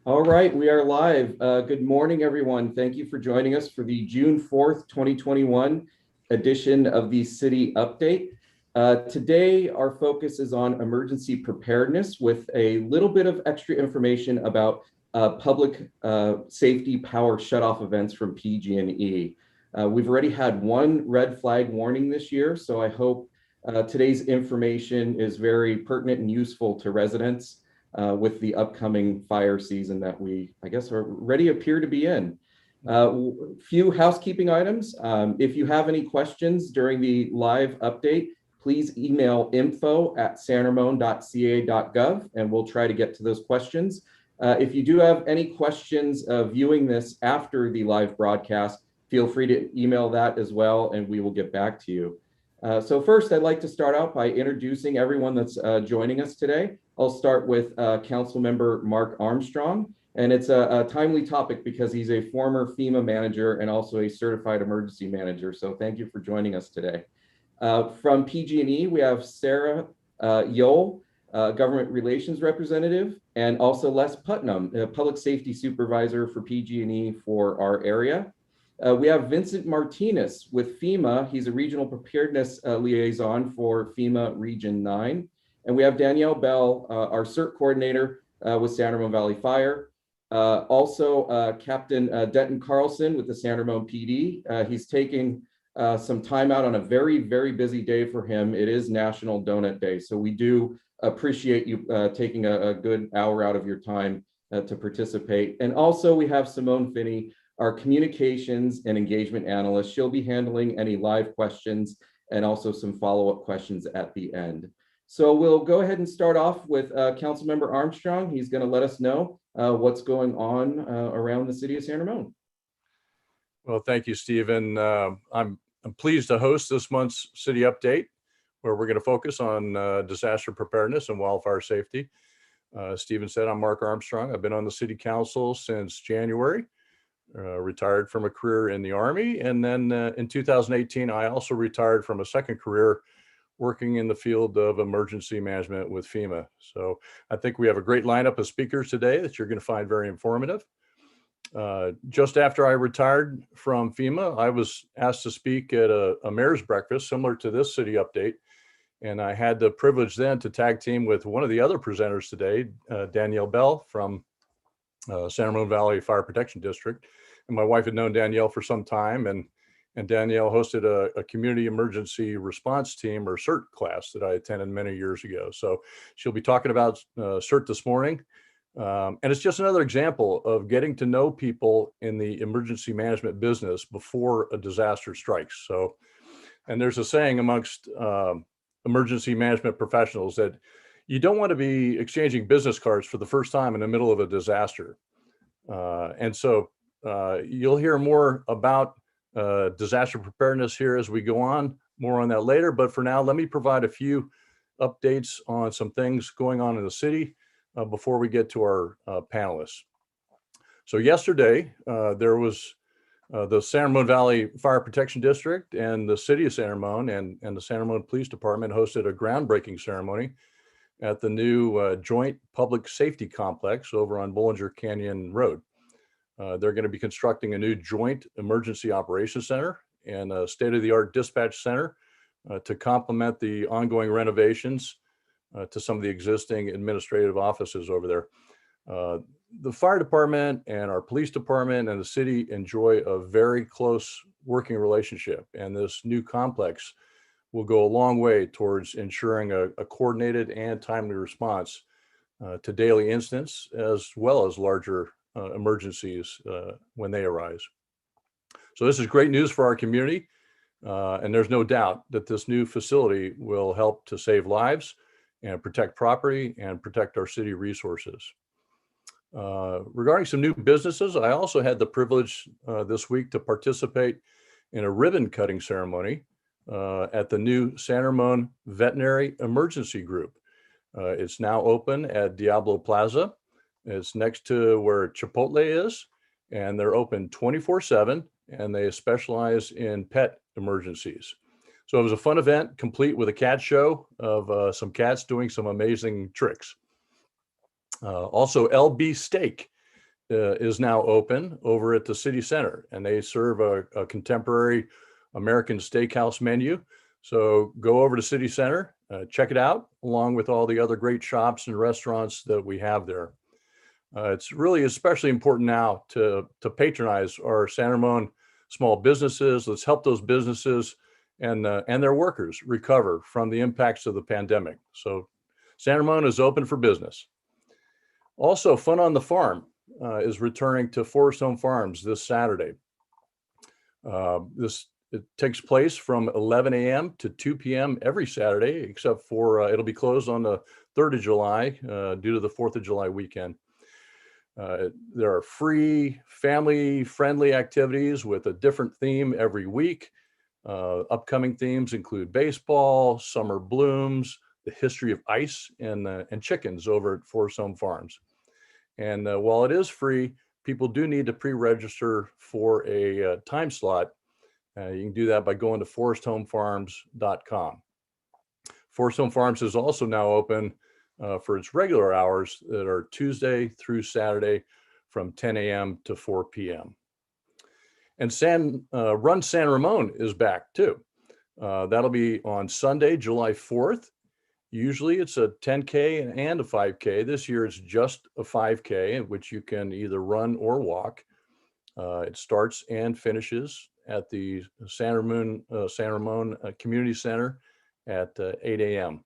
All right, we are live. Good morning, everyone. Thank you for joining us for the June 4th, 2021 edition of the City Update. Today, our focus is on emergency preparedness with a little bit of extra information about public safety power shutoff events from PG&E. We've already had one red flag warning this year, so I hope today's information is very pertinent and useful to residents with the upcoming fire season that we, I guess, already appear to be in. Few housekeeping items. If you have any questions during the live update, please email info@sanramon.ca.gov and we'll try to get to those questions. If you do have any questions viewing this after the live broadcast, feel free to email that as well and we will get back to you. So first, I'd like to start out by introducing everyone that's joining us today. I'll start with Councilmember Mark Armstrong, and it's a timely topic because he's a former Fema manager and also a certified emergency manager. So thank you for joining us today. From PG&E, we have Sarah Yoell, government relations representative, and also Les Putnam, public safety supervisor for PG&E for our area. We have Vincent Martinez with Fema. He's a regional preparedness liaison for FEMA Region 9. And we have Danielle Bell, our Cert coordinator with San Ramon Valley Fire. Also, Captain Denton Carlson with the San Ramon PD. He's taking some time out on a very, very busy day for him. It is National Donut Day. So we do appreciate you taking a good hour out of your time to participate. And also we have Simone Finney, our communications and engagement analyst. She'll be handling any live questions and also some follow-up questions at the end. So we'll go ahead and start off with Councilmember Armstrong. He's going to let us know what's going on around the city of San Ramon. Well, thank you, Stephen. I'm pleased to host this month's City Update, where we're going to focus on disaster preparedness and wildfire safety. Stephen said, I'm Mark Armstrong. I've been on the City Council since January. Retired from a career in the Army. And then in 2018, I also retired from a second career working in the field of emergency management with FEMA. So I think we have a great lineup of speakers today that you're going to find very informative. Just after I retired from FEMA, I was asked to speak at a mayor's breakfast similar to this City Update. And I had the privilege then to tag team with one of the other presenters today, Danielle Bell from San Ramon Valley Fire Protection District. And my wife had known Danielle for some time, and Danielle hosted a community emergency response team or Cert class that I attended many years ago. So she'll be talking about Cert this morning. And it's just another example of getting to know people in the emergency management business before a disaster strikes. So, and there's a saying amongst emergency management professionals that you don't want to be exchanging business cards for the first time in the middle of a disaster. And so you'll hear more about disaster preparedness here as we go on, more on that later. But for now, let me provide a few updates on some things going on in the city before we get to our panelists. So yesterday, there was the San Ramon Valley Fire Protection District and the City of San Ramon and the San Ramon Police Department hosted a groundbreaking ceremony at the new Joint Public Safety Complex over on Bollinger Canyon Road. They're going to be constructing a new Joint Emergency Operations Center and a state-of-the-art dispatch center to complement the ongoing renovations to some of the existing administrative offices over there. The fire department and our police department and the city enjoy a very close working relationship, and this new complex will go a long way towards ensuring a coordinated and timely response to daily incidents as well as larger emergencies when they arise. So this is great news for our community, and there's no doubt that this new facility will help to save lives and protect property and protect our city resources. Regarding some new businesses, I also had the privilege this week to participate in a ribbon cutting ceremony at the new San Ramon Veterinary Emergency Group. It's now open at Diablo Plaza. It's next to where Chipotle is, and they're open 24/7, and they specialize in pet emergencies. So it was a fun event, complete with a cat show of some cats doing some amazing tricks. Also, LB Steak is now open over at the city center, and they serve a contemporary American steakhouse menu. So go over to City Center, check it out, along with all the other great shops and restaurants that we have there. It's really especially important now to patronize our San Ramon small businesses. Let's help those businesses and their workers recover from the impacts of the pandemic. So San Ramon is open for business. Also, Fun on the Farm is returning to Forest Home Farms this Saturday. It takes place from 11 a.m. to 2 p.m. every Saturday, except for it'll be closed on the 3rd of July due to the 4th of July weekend. There are free, family-friendly activities with a different theme every week. Upcoming themes include baseball, summer blooms, the history of ice, and chickens over at Forest Home Farms. And while it is free, people do need to pre-register for a time slot. You can do that by going to foresthomefarms.com. Forest Home Farms is also now open for its regular hours that are Tuesday through Saturday from 10 a.m. to 4 p.m. And Run San Ramon is back too. That'll be on Sunday, July 4th. Usually it's a 10K and a 5K. This year it's just a 5K, in which you can either run or walk. It starts and finishes at the San Ramon Community Center at 8 a.m.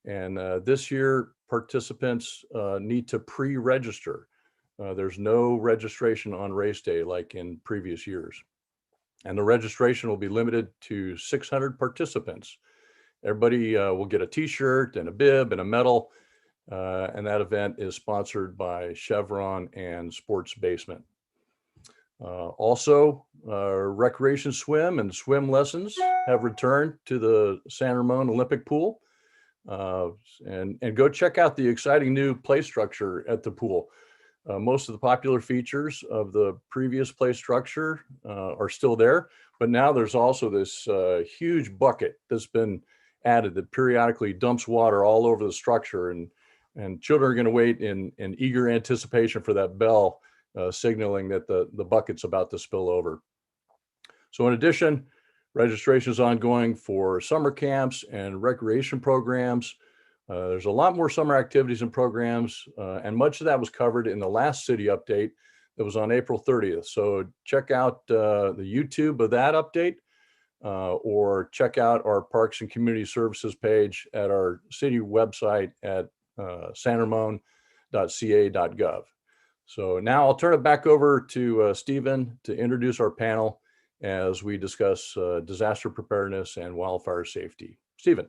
And this year, participants need to pre-register. There's no registration on race day like in previous years. And the registration will be limited to 600 participants. Everybody will get a t-shirt and a bib and a medal. And that event is sponsored by Chevron and Sports Basement. Also, recreation swim and swim lessons have returned to the San Ramon Olympic Pool. And go check out the exciting new play structure at the pool. Most of the popular features of the previous play structure are still there, but now there's also this huge bucket that's been added that periodically dumps water all over the structure, and children are going to wait in eager anticipation for that bell signaling that the bucket's about to spill over. So in addition, registration is ongoing for summer camps and recreation programs. There's a lot more summer activities and programs, and much of that was covered in the last city update that was on April 30th. So check out the YouTube of that update, or check out our Parks and Community Services page at our city website at sanramon.ca.gov. So now I'll turn it back over to Stephen to introduce our panel as we discuss disaster preparedness and wildfire safety. Stephen.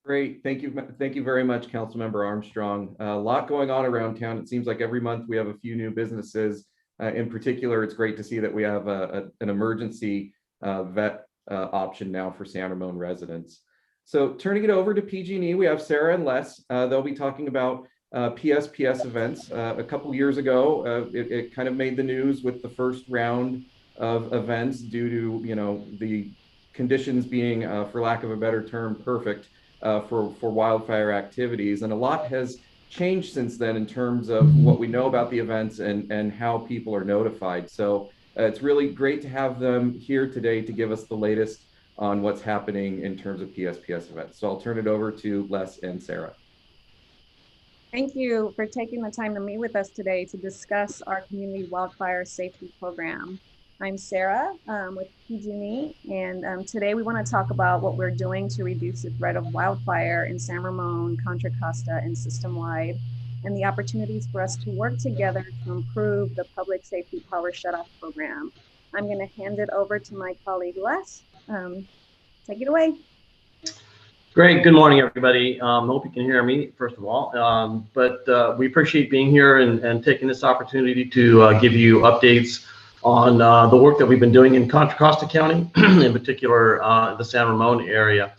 Great. Thank you. Thank you very much, Councilmember Armstrong. A lot going on around town. It seems like every month we have a few new businesses. In particular, it's great to see that we have an emergency vet option now for San Ramon residents. So turning it over to PG&E, we have Sarah and Les. They'll be talking about PSPS events. A couple years ago, it kind of made the news with the first round of events due to, the conditions being, for lack of a better term, perfect for wildfire activities. And a lot has changed since then in terms of what we know about the events and how people are notified. So it's really great to have them here today to give us the latest on what's happening in terms of PSPS events. So I'll turn it over to Les and Sarah. Thank you for taking the time to meet with us today to discuss our community wildfire safety program. I'm Sarah with PG&E, and today we want to talk about what we're doing to reduce the threat of wildfire in San Ramon, Contra Costa, and system-wide, and the opportunities for us to work together to improve the public safety power shutoff program. I'm going to hand it over to my colleague Les. Take it away. Great. Good morning, everybody. Hope you can hear me, first of all. But we appreciate being here and taking this opportunity to give you updates on the work that we've been doing in Contra Costa County, in particular the San Ramon area.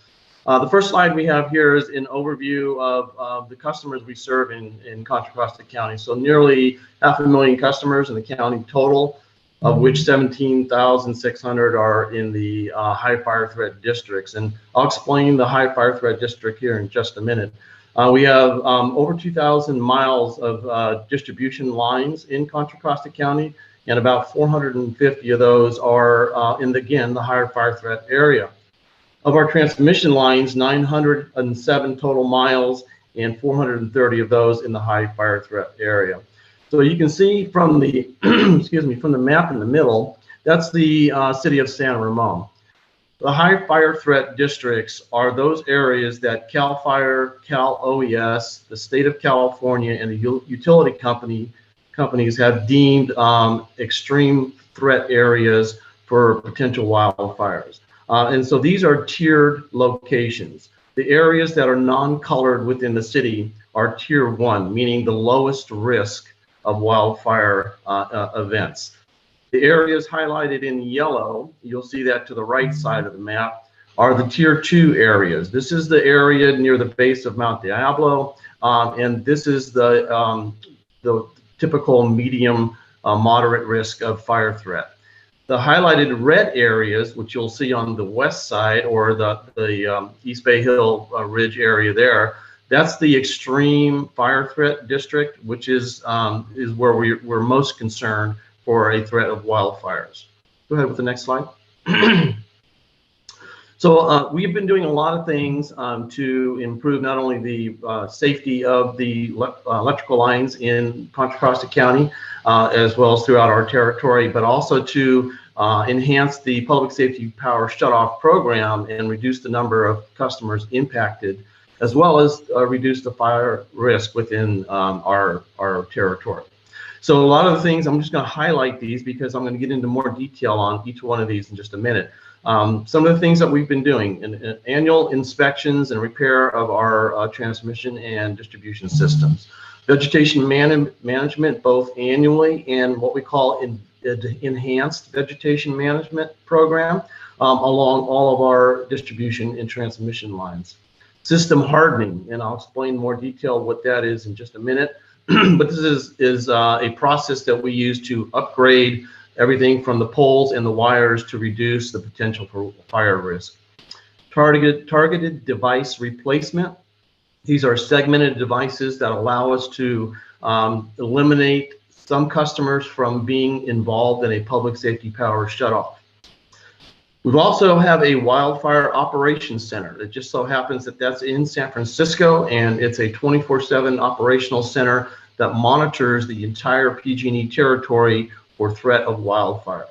The first slide we have here is an overview of the customers we serve in Contra Costa County. So nearly 500,000 customers in the county total, of which 17,600 are in the high fire threat districts. And I'll explain the high fire threat district here in just a minute. We have over 2,000 miles of distribution lines in Contra Costa County, and about 450 of those are in, again, the higher fire threat area. Of our transmission lines, 907 total miles, and 430 of those in the high fire threat area. So you can see from the excuse me, from the map in the middle, that's the city of San Ramon. The high fire threat districts are those areas that CAL FIRE, Cal OES, the state of California, and the utility companies have deemed extreme threat areas for potential wildfires. And so these are tiered locations. The areas that are non-colored within the city are tier 1, meaning the lowest risk of wildfire events. The areas highlighted in yellow, you'll see that to the right side of the map, are the tier 2 areas. This is the area near the base of Mount Diablo, and this is the typical medium moderate risk of fire threat. The highlighted red areas, which you'll see on the west side, or the East Bay Hill Ridge area there, that's the extreme fire threat district, which is where we're most concerned for a threat of wildfires. Go ahead with the next slide. So we've been doing a lot of things to improve not only the safety of the electrical lines in Contra Costa County, as well as throughout our territory, but also to enhance the public safety power shutoff program and reduce the number of customers impacted, as well as reduce the fire risk within our territory. So a lot of the things, I'm just going to highlight these because I'm going to get into more detail on each one of these in just a minute. Some of the things that we've been doing, annual inspections and repair of our transmission and distribution systems. Vegetation management, both annually and what we call enhanced vegetation management program along all of our distribution and transmission lines. System hardening, and I'll explain more detail what that is in just a minute. But this is a process that we use to upgrade everything from the poles and the wires to reduce the potential for fire risk. Targeted device replacement. These are segmented devices that allow us to eliminate some customers from being involved in a public safety power shutoff. We also have a wildfire operations center. It just so happens that that's in San Francisco, and it's a 24/7 operational center that monitors the entire PG&E territory for threat of wildfire.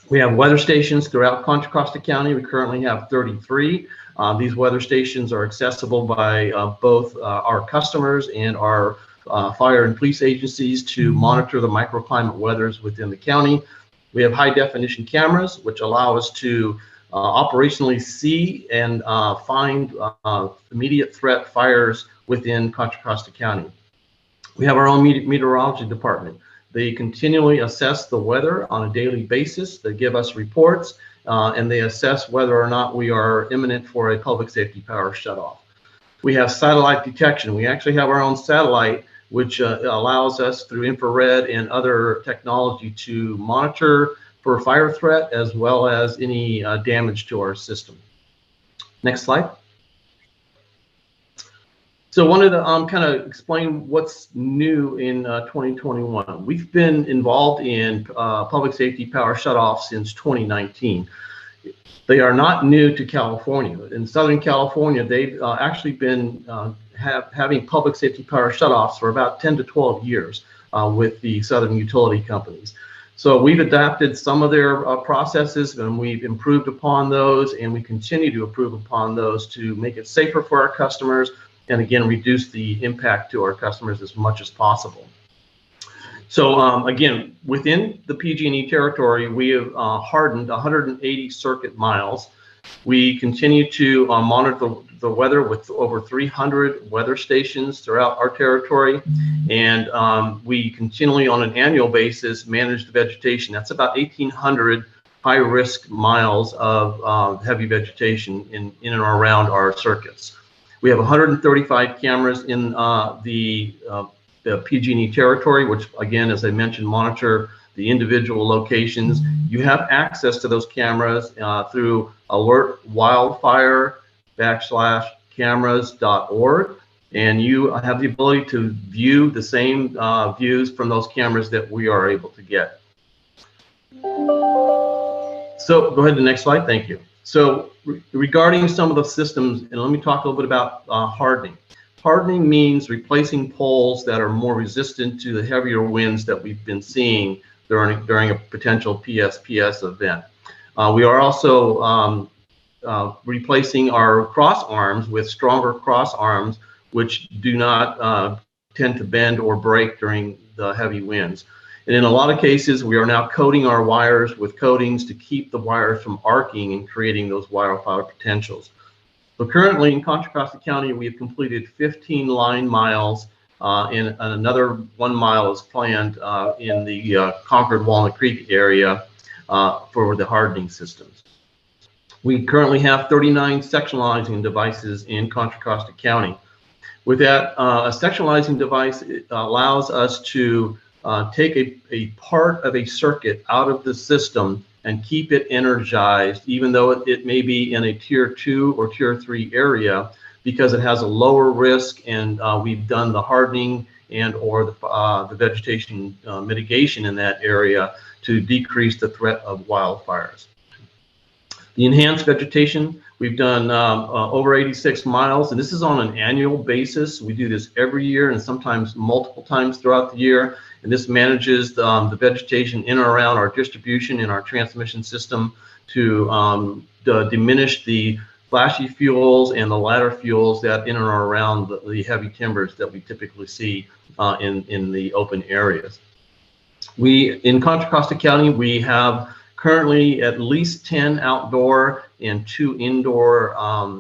We have weather stations throughout Contra Costa County. We currently have 33. These weather stations are accessible by both our customers and our fire and police agencies to monitor the microclimate weathers within the county. We have high definition cameras, which allow us to operationally see and find immediate threat fires within Contra Costa County. We have our own meteorology department. They continually assess the weather on a daily basis. They give us reports and they assess whether or not we are imminent for a public safety power shutoff. We have satellite detection. We actually have our own satellite, which allows us through infrared and other technology to monitor for fire threat as well as any damage to our system. Next slide. So I wanted to kind of explain what's new in 2021. We've been involved in public safety power shutoffs since 2019. They are not new to California. In Southern California, they've actually been having public safety power shutoffs for about 10 to 12 years with the Southern utility companies. So we've adapted some of their processes and we've improved upon those, and we continue to improve upon those to make it safer for our customers and again, reduce the impact to our customers as much as possible. So again, within the PG&E territory, we have hardened 180 circuit miles. We continue to monitor the weather with over 300 weather stations throughout our territory. And we continually, on an annual basis, manage the vegetation. That's about 1,800 high-risk miles of heavy vegetation in and around our circuits. We have 135 cameras in the PG&E territory, which again, as I mentioned, monitor the individual locations. You have access to those cameras through alertwildfire.cameras.org. and you have the ability to view the same views from those cameras that we are able to get. So go ahead to the next slide. Thank you. So regarding some of the systems, and let me talk a little bit about hardening. Hardening means replacing poles that are more resistant to the heavier winds that we've been seeing during a potential PSPS event. We are also replacing our cross arms with stronger cross arms, which do not tend to bend or break during the heavy winds. And in a lot of cases, we are now coating our wires with coatings to keep the wires from arcing and creating those wildfire potentials. So currently in Contra Costa County, we have completed 15 line miles, and another 1 mile is planned in the Concord Walnut Creek area for the hardening systems. We currently have 39 sectionalizing devices in Contra Costa County. With that, a sectionalizing device allows us to take a part of a circuit out of the system and keep it energized, even though it may be in a tier 2 or tier 3 area, because it has a lower risk, and we've done the hardening and or the vegetation mitigation in that area to decrease the threat of wildfires. The enhanced vegetation, we've done over 86 miles, and this is on an annual basis. We do this every year and sometimes multiple times throughout the year. And this manages the vegetation in and around our distribution and our transmission system to diminish the flashy fuels and the ladder fuels that in and around the heavy timbers that we typically see in the open areas. In Contra Costa County, we have currently at least 10 outdoor and 2 indoor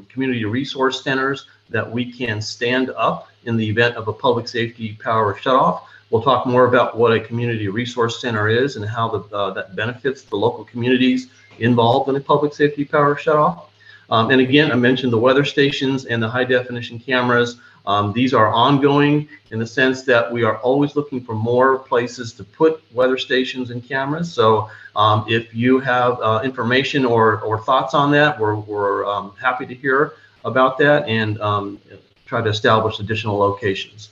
community resource centers that we can stand up in the event of a public safety power shutoff. We'll talk more about what a community resource center is and how that benefits the local communities involved in a public safety power shutoff. And again, I mentioned the weather stations and the high definition cameras. These are ongoing in the sense that we are always looking for more places to put weather stations and cameras. So if you have information or thoughts on that, we're happy to hear about that and try to establish additional locations.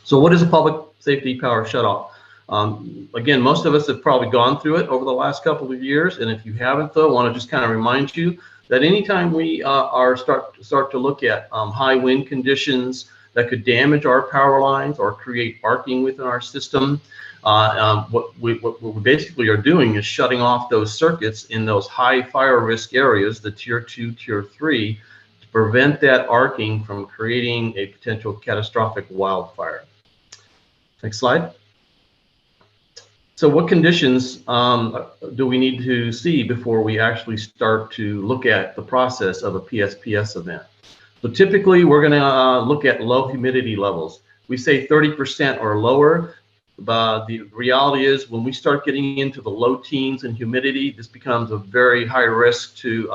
So what is a public safety power shutoff? Again, most of us have probably gone through it over the last couple of years. And if you haven't, though, I want to just kind of remind you that anytime we start to look at high wind conditions that could damage our power lines or create arcing within our system, what we basically are doing is shutting off those circuits in those high fire risk areas, the tier 2, tier 3, to prevent that arcing from creating a potential catastrophic wildfire. Next slide. So what conditions do we need to see before we actually start to look at the process of a PSPS event? So typically we're going to look at low humidity levels. We say 30% or lower, but the reality is when we start getting into the low teens in humidity, this becomes a very high risk to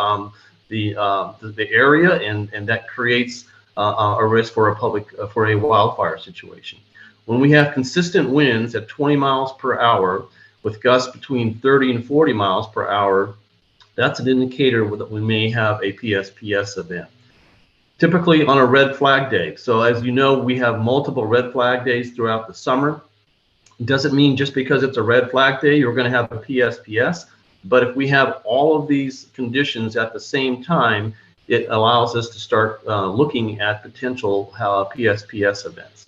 the area, and that creates a risk for a wildfire situation. When we have consistent winds at 20 miles per hour with gusts between 30 and 40 miles per hour, that's an indicator that we may have a PSPS event. Typically on a red flag day. So as you know, we have multiple red flag days throughout the summer. It doesn't mean just because it's a red flag day, you're going to have a PSPS. But if we have all of these conditions at the same time, it allows us to start looking at potential PSPS events.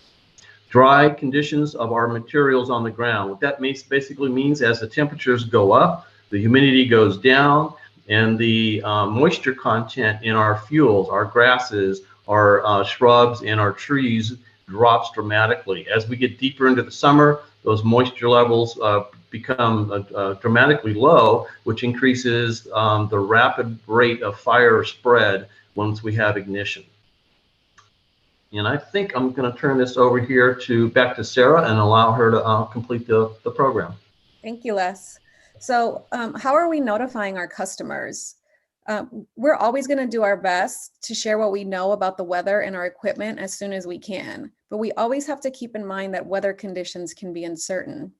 Dry conditions of our materials on the ground. What that basically means, as the temperatures go up, the humidity goes down, and the moisture content in our fuels, our grasses, our shrubs, and our trees drops dramatically. As we get deeper into the summer, those moisture levels become dramatically low, which increases the rapid rate of fire spread once we have ignition. And I think I'm going to turn this over here back to Sarah and allow her to complete the program. Thank you, Les. So how are we notifying our customers? We're always going to do our best to share what we know about the weather and our equipment as soon as we can, but we always have to keep in mind that weather conditions can be uncertain.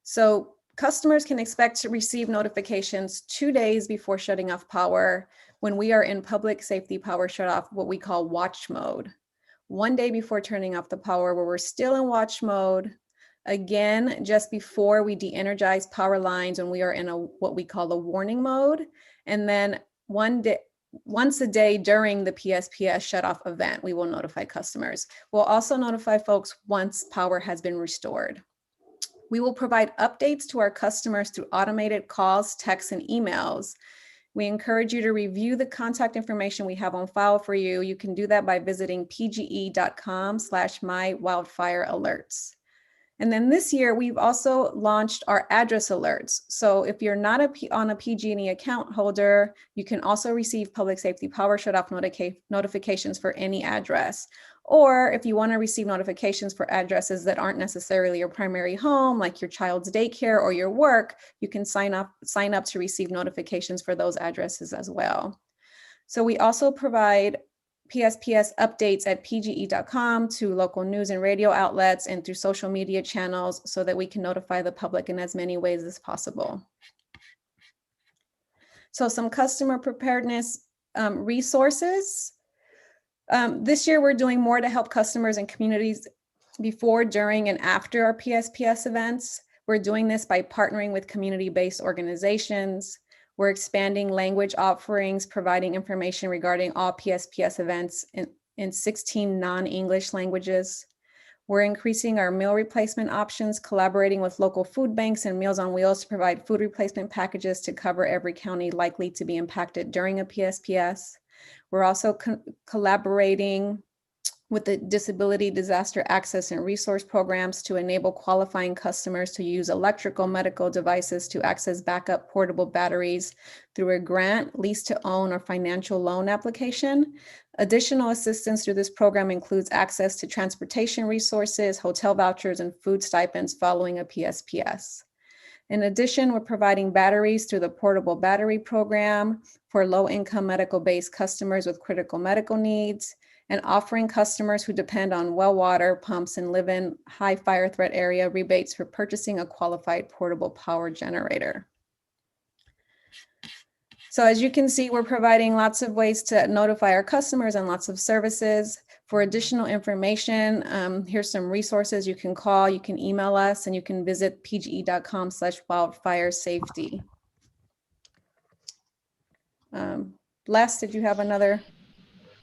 So customers can expect to receive notifications 2 days before shutting off power when we are in public safety power shutoff, what we call watch mode. one day before turning off the power, where we're still in watch mode. Again, just before we de-energize power lines when we are in what we call the warning mode. And then once a day during the PSPS shutoff event, we will notify customers. We'll also notify folks once power has been restored. We will provide updates to our customers through automated calls, texts, and emails. We encourage you to review the contact information we have on file for you. You can do that by visiting pge.com/mywildfirealerts. And then this year, we've also launched our address alerts. So if you're not on a PG&E account holder, you can also receive public safety power shutoff notifications for any address. Or if you want to receive notifications for addresses that aren't necessarily your primary home, like your child's daycare or your work, you can sign up to receive notifications for those addresses as well. So we also provide PSPS updates at pge.com to local news and radio outlets and through social media channels so that we can notify the public in as many ways as possible. So some customer preparedness resources. This year, we're doing more to help customers and communities before, during, and after our PSPS events. We're doing this by partnering with community-based organizations. We're expanding language offerings, providing information regarding all PSPS events in 16 non-English languages. We're increasing our meal replacement options, collaborating with local food banks and Meals on Wheels to provide food replacement packages to cover every county likely to be impacted during a PSPS. We're also collaborating with the Disability Disaster Access and Resource Programs to enable qualifying customers to use electrical medical devices to access backup portable batteries through a grant, lease to own, or financial loan application. Additional assistance through this program includes access to transportation resources, hotel vouchers, and food stipends following a PSPS. In addition, we're providing batteries through the Portable Battery Program for low-income medical-based customers with critical medical needs, and offering customers who depend on well water pumps and live in high fire threat area rebates for purchasing a qualified portable power generator. So as you can see, we're providing lots of ways to notify our customers and lots of services. For additional information, here's some resources you can call, you can email us, and you can visit pge.com/wildfiresafety. Les, did you have another?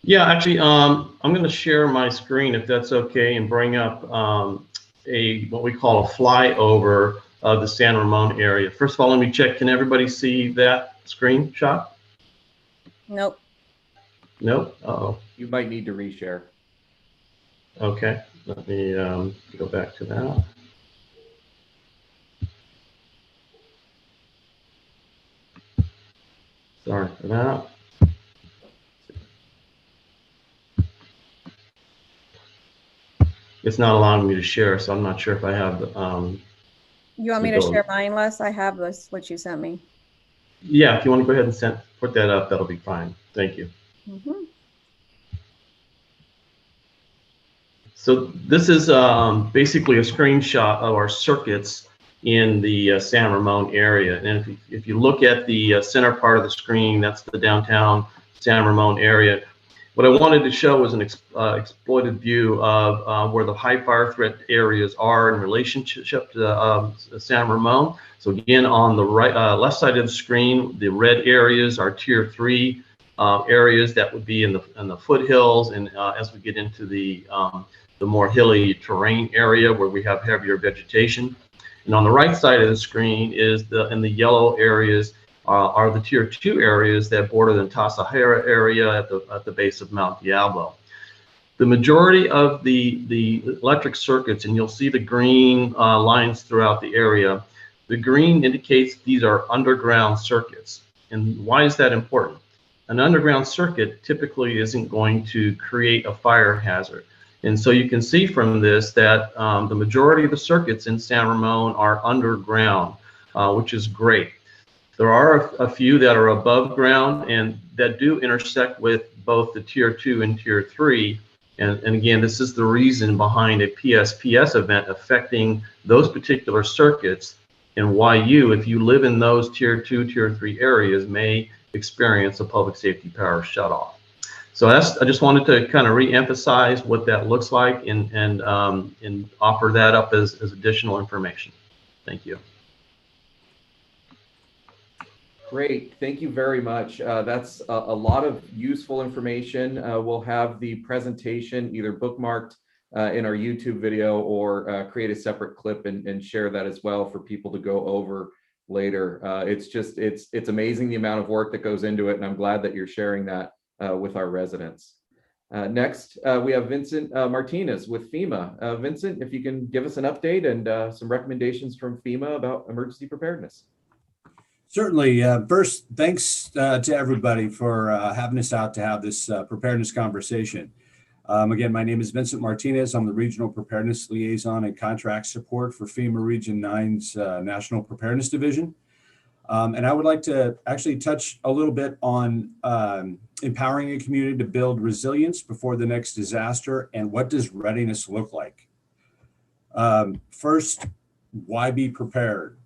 Yeah, actually, I'm going to share my screen if that's okay and bring up what we call a flyover of the San Ramon area. First of all, let me check. Can everybody see that screenshot? Nope. Nope. Uh-oh. You might need to reshare. Okay. Let me go back to that. Sorry for that. It's not allowing me to share, so I'm not sure if I have the. You want me to share mine, Les? I have this, what you sent me. Yeah, if you want to go ahead and put that up, that'll be fine. Thank you. Mm-hmm. So this is basically a screenshot of our circuits in the San Ramon area. And if you look at the center part of the screen, that's the downtown San Ramon area. What I wanted to show was an exploited view of where the high fire threat areas are in relationship to San Ramon. So again, on the right, left side of the screen, the red areas are tier 3 areas that would be in the foothills, and as we get into the more hilly terrain area where we have heavier vegetation. And on the right side of the screen is in the yellow areas are the tier 2 areas that border the Tasajara area at the base of Mount Diablo. The majority of the electric circuits, and you'll see the green lines throughout the area, the green indicates these are underground circuits. And why is that important? An underground circuit typically isn't going to create a fire hazard. And so you can see from this that the majority of the circuits in San Ramon are underground, which is great. There are a few that are above ground and that do intersect with both the tier 2 and tier 3. And again, this is the reason behind a PSPS event affecting those particular circuits and why if you live in those tier 2, tier 3 areas, may experience a public safety power shutoff. So I just wanted to kind of re-emphasize what that looks like and offer that up as additional information. Thank you. Great, thank you very much. That's a lot of useful information. We'll have the presentation either bookmarked in our YouTube video or create a separate clip and share that as well for people to go over later. It's amazing the amount of work that goes into it, and I'm glad that you're sharing that with our residents. Next, we have Vincent Martinez with Fema. Vincent, if you can give us an update and some recommendations from Fema about emergency preparedness. Certainly. First, thanks to everybody for having us out to have this preparedness conversation. Again, my name is Vincent Martinez. I'm the Regional Preparedness Liaison and Contract Support for FEMA Region 9's National Preparedness Division. And I would like to actually touch a little bit on empowering a community to build resilience before the next disaster and what does readiness look like. First, why be prepared?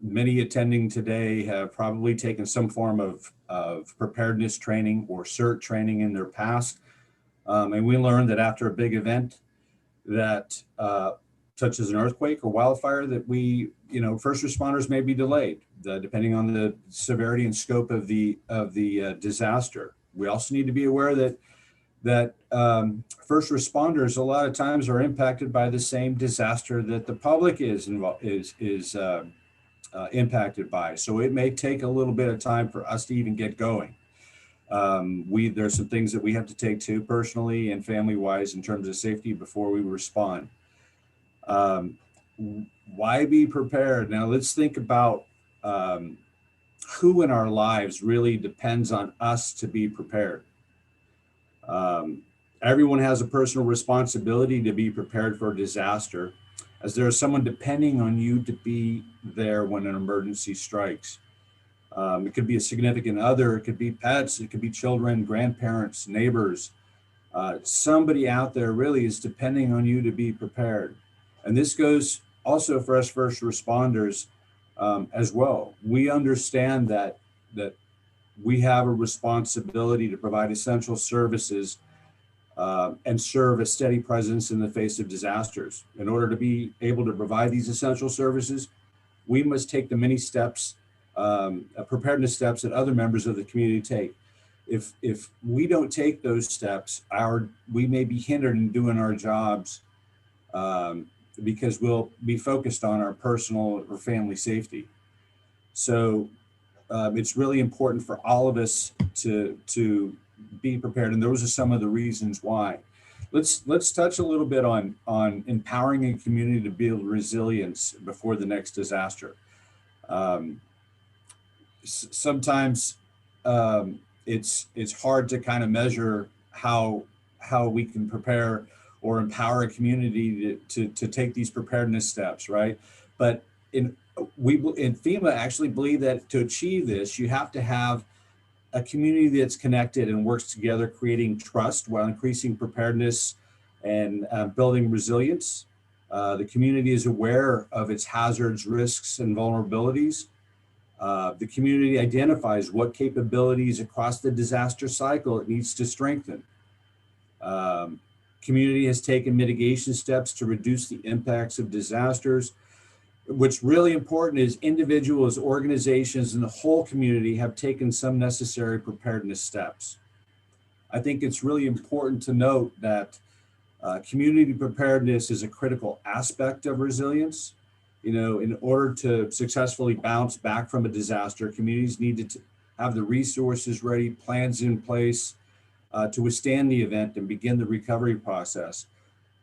Many attending today have probably taken some form of preparedness training or Cert training in their past. And we learned that after a big event that such as an earthquake or wildfire, that first responders may be delayed depending on the severity and scope of the disaster. We also need to be aware that first responders a lot of times are impacted by the same disaster that the public is impacted by. So it may take a little bit of time for us to even get going. There's some things that we have to take to personally and family-wise in terms of safety before we respond. Why be prepared? Now let's think about who in our lives really depends on us to be prepared. Everyone has a personal responsibility to be prepared for a disaster, as there is someone depending on you to be there when an emergency strikes. It could be a significant other, it could be pets, it could be children, grandparents, neighbors. Somebody out there really is depending on you to be prepared. And this goes also for us first responders as well. We understand that we have a responsibility to provide essential services and serve a steady presence in the face of disasters. In order to be able to provide these essential services, we must take the many steps, preparedness steps that other members of the community take. If we don't take those steps, we may be hindered in doing our jobs because we'll be focused on our personal or family safety. So it's really important for all of us to be prepared, and those are some of the reasons why. Let's touch a little bit on empowering a community to build resilience before the next disaster. Sometimes it's hard to kind of measure how we can prepare or empower a community to take these preparedness steps, right? But in FEMA actually believe that to achieve this, you have to have a community that's connected and works together, creating trust while increasing preparedness and building resilience. The community is aware of its hazards, risks, and vulnerabilities. The community identifies what capabilities across the disaster cycle it needs to strengthen. Community has taken mitigation steps to reduce the impacts of disasters. What's really important is individuals, organizations, and the whole community have taken some necessary preparedness steps. I think it's really important to note that community preparedness is a critical aspect of resilience. In order to successfully bounce back from a disaster, communities need to have the resources ready, plans in place to withstand the event and begin the recovery process.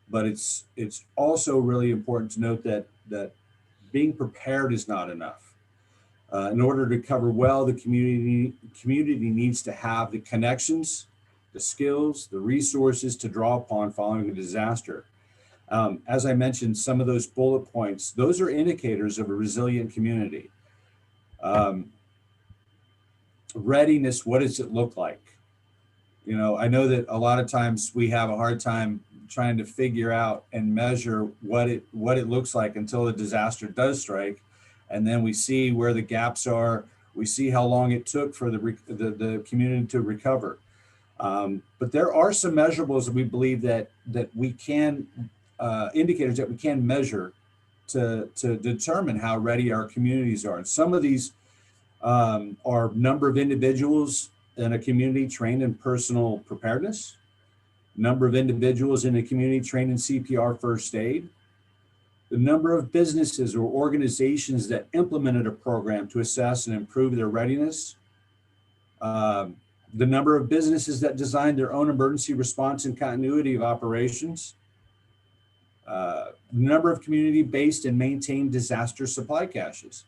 But it's also really important to note that being prepared is not enough. In order to recover well, the community needs to have the connections, the skills, the resources to draw upon following a disaster. As I mentioned, some of those bullet points, those are indicators of a resilient community. Readiness, what does it look like? I know that a lot of times we have a hard time trying to figure out and measure what it looks like until the disaster does strike. And then we see where the gaps are. We see how long it took for the community to recover. But there are some measurables that we believe that we can, indicators that we can measure to determine how ready our communities are. And some of these are number of individuals in a community trained in personal preparedness, number of individuals in a community trained in CPR first aid, the number of businesses or organizations that implemented a program to assess and improve their readiness, the number of businesses that designed their own emergency response and continuity of operations, the number of community-based and maintained disaster supply caches,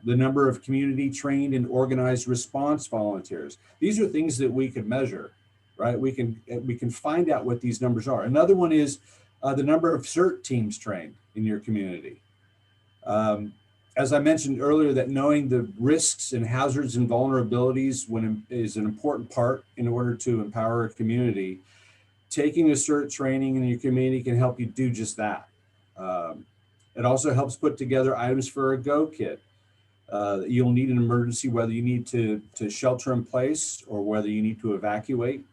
the number of community trained and organized response volunteers. These are things that we can measure, right? We can find out what these numbers are. Another one is the number of Cert teams trained in your community. As I mentioned earlier, that knowing the risks and hazards and vulnerabilities is an important part in order to empower a community. Taking a Cert training in your community can help you do just that. It also helps put together items for a go kit. You'll need an emergency, whether you need to shelter in place or whether you need to evacuate.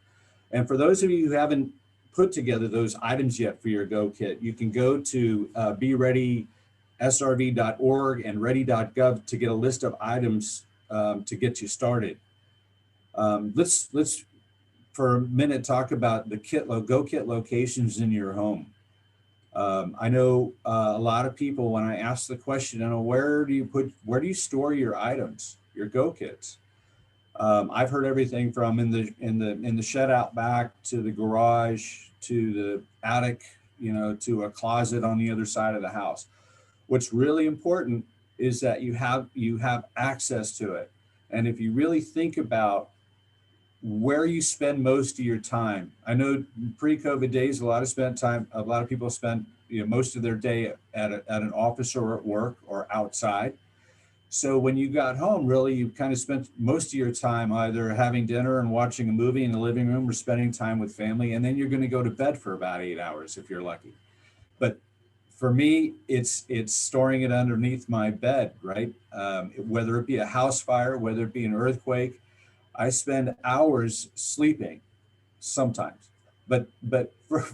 And for those of you who haven't put together those items yet for your go kit, you can go to bereadysrv.org and ready.gov to get a list of items to get you started. Let's for a minute talk about the go kit locations in your home. I know a lot of people, when I ask the question, where do you store your items, your go kits? I've heard everything from in the shed out back to the garage to the attic, to a closet on the other side of the house. What's really important is that you have access to it. And if you really think about where you spend most of your time, I know pre-COVID days, a lot of people spent most of their day at an office or at work or outside. So when you got home, really, you kind of spent most of your time either having dinner and watching a movie in the living room or spending time with family. And then you're going to go to bed for about 8 hours if you're lucky. But for me, it's storing it underneath my bed, right? Whether it be a house fire, whether it be an earthquake, I spend hours sleeping sometimes. But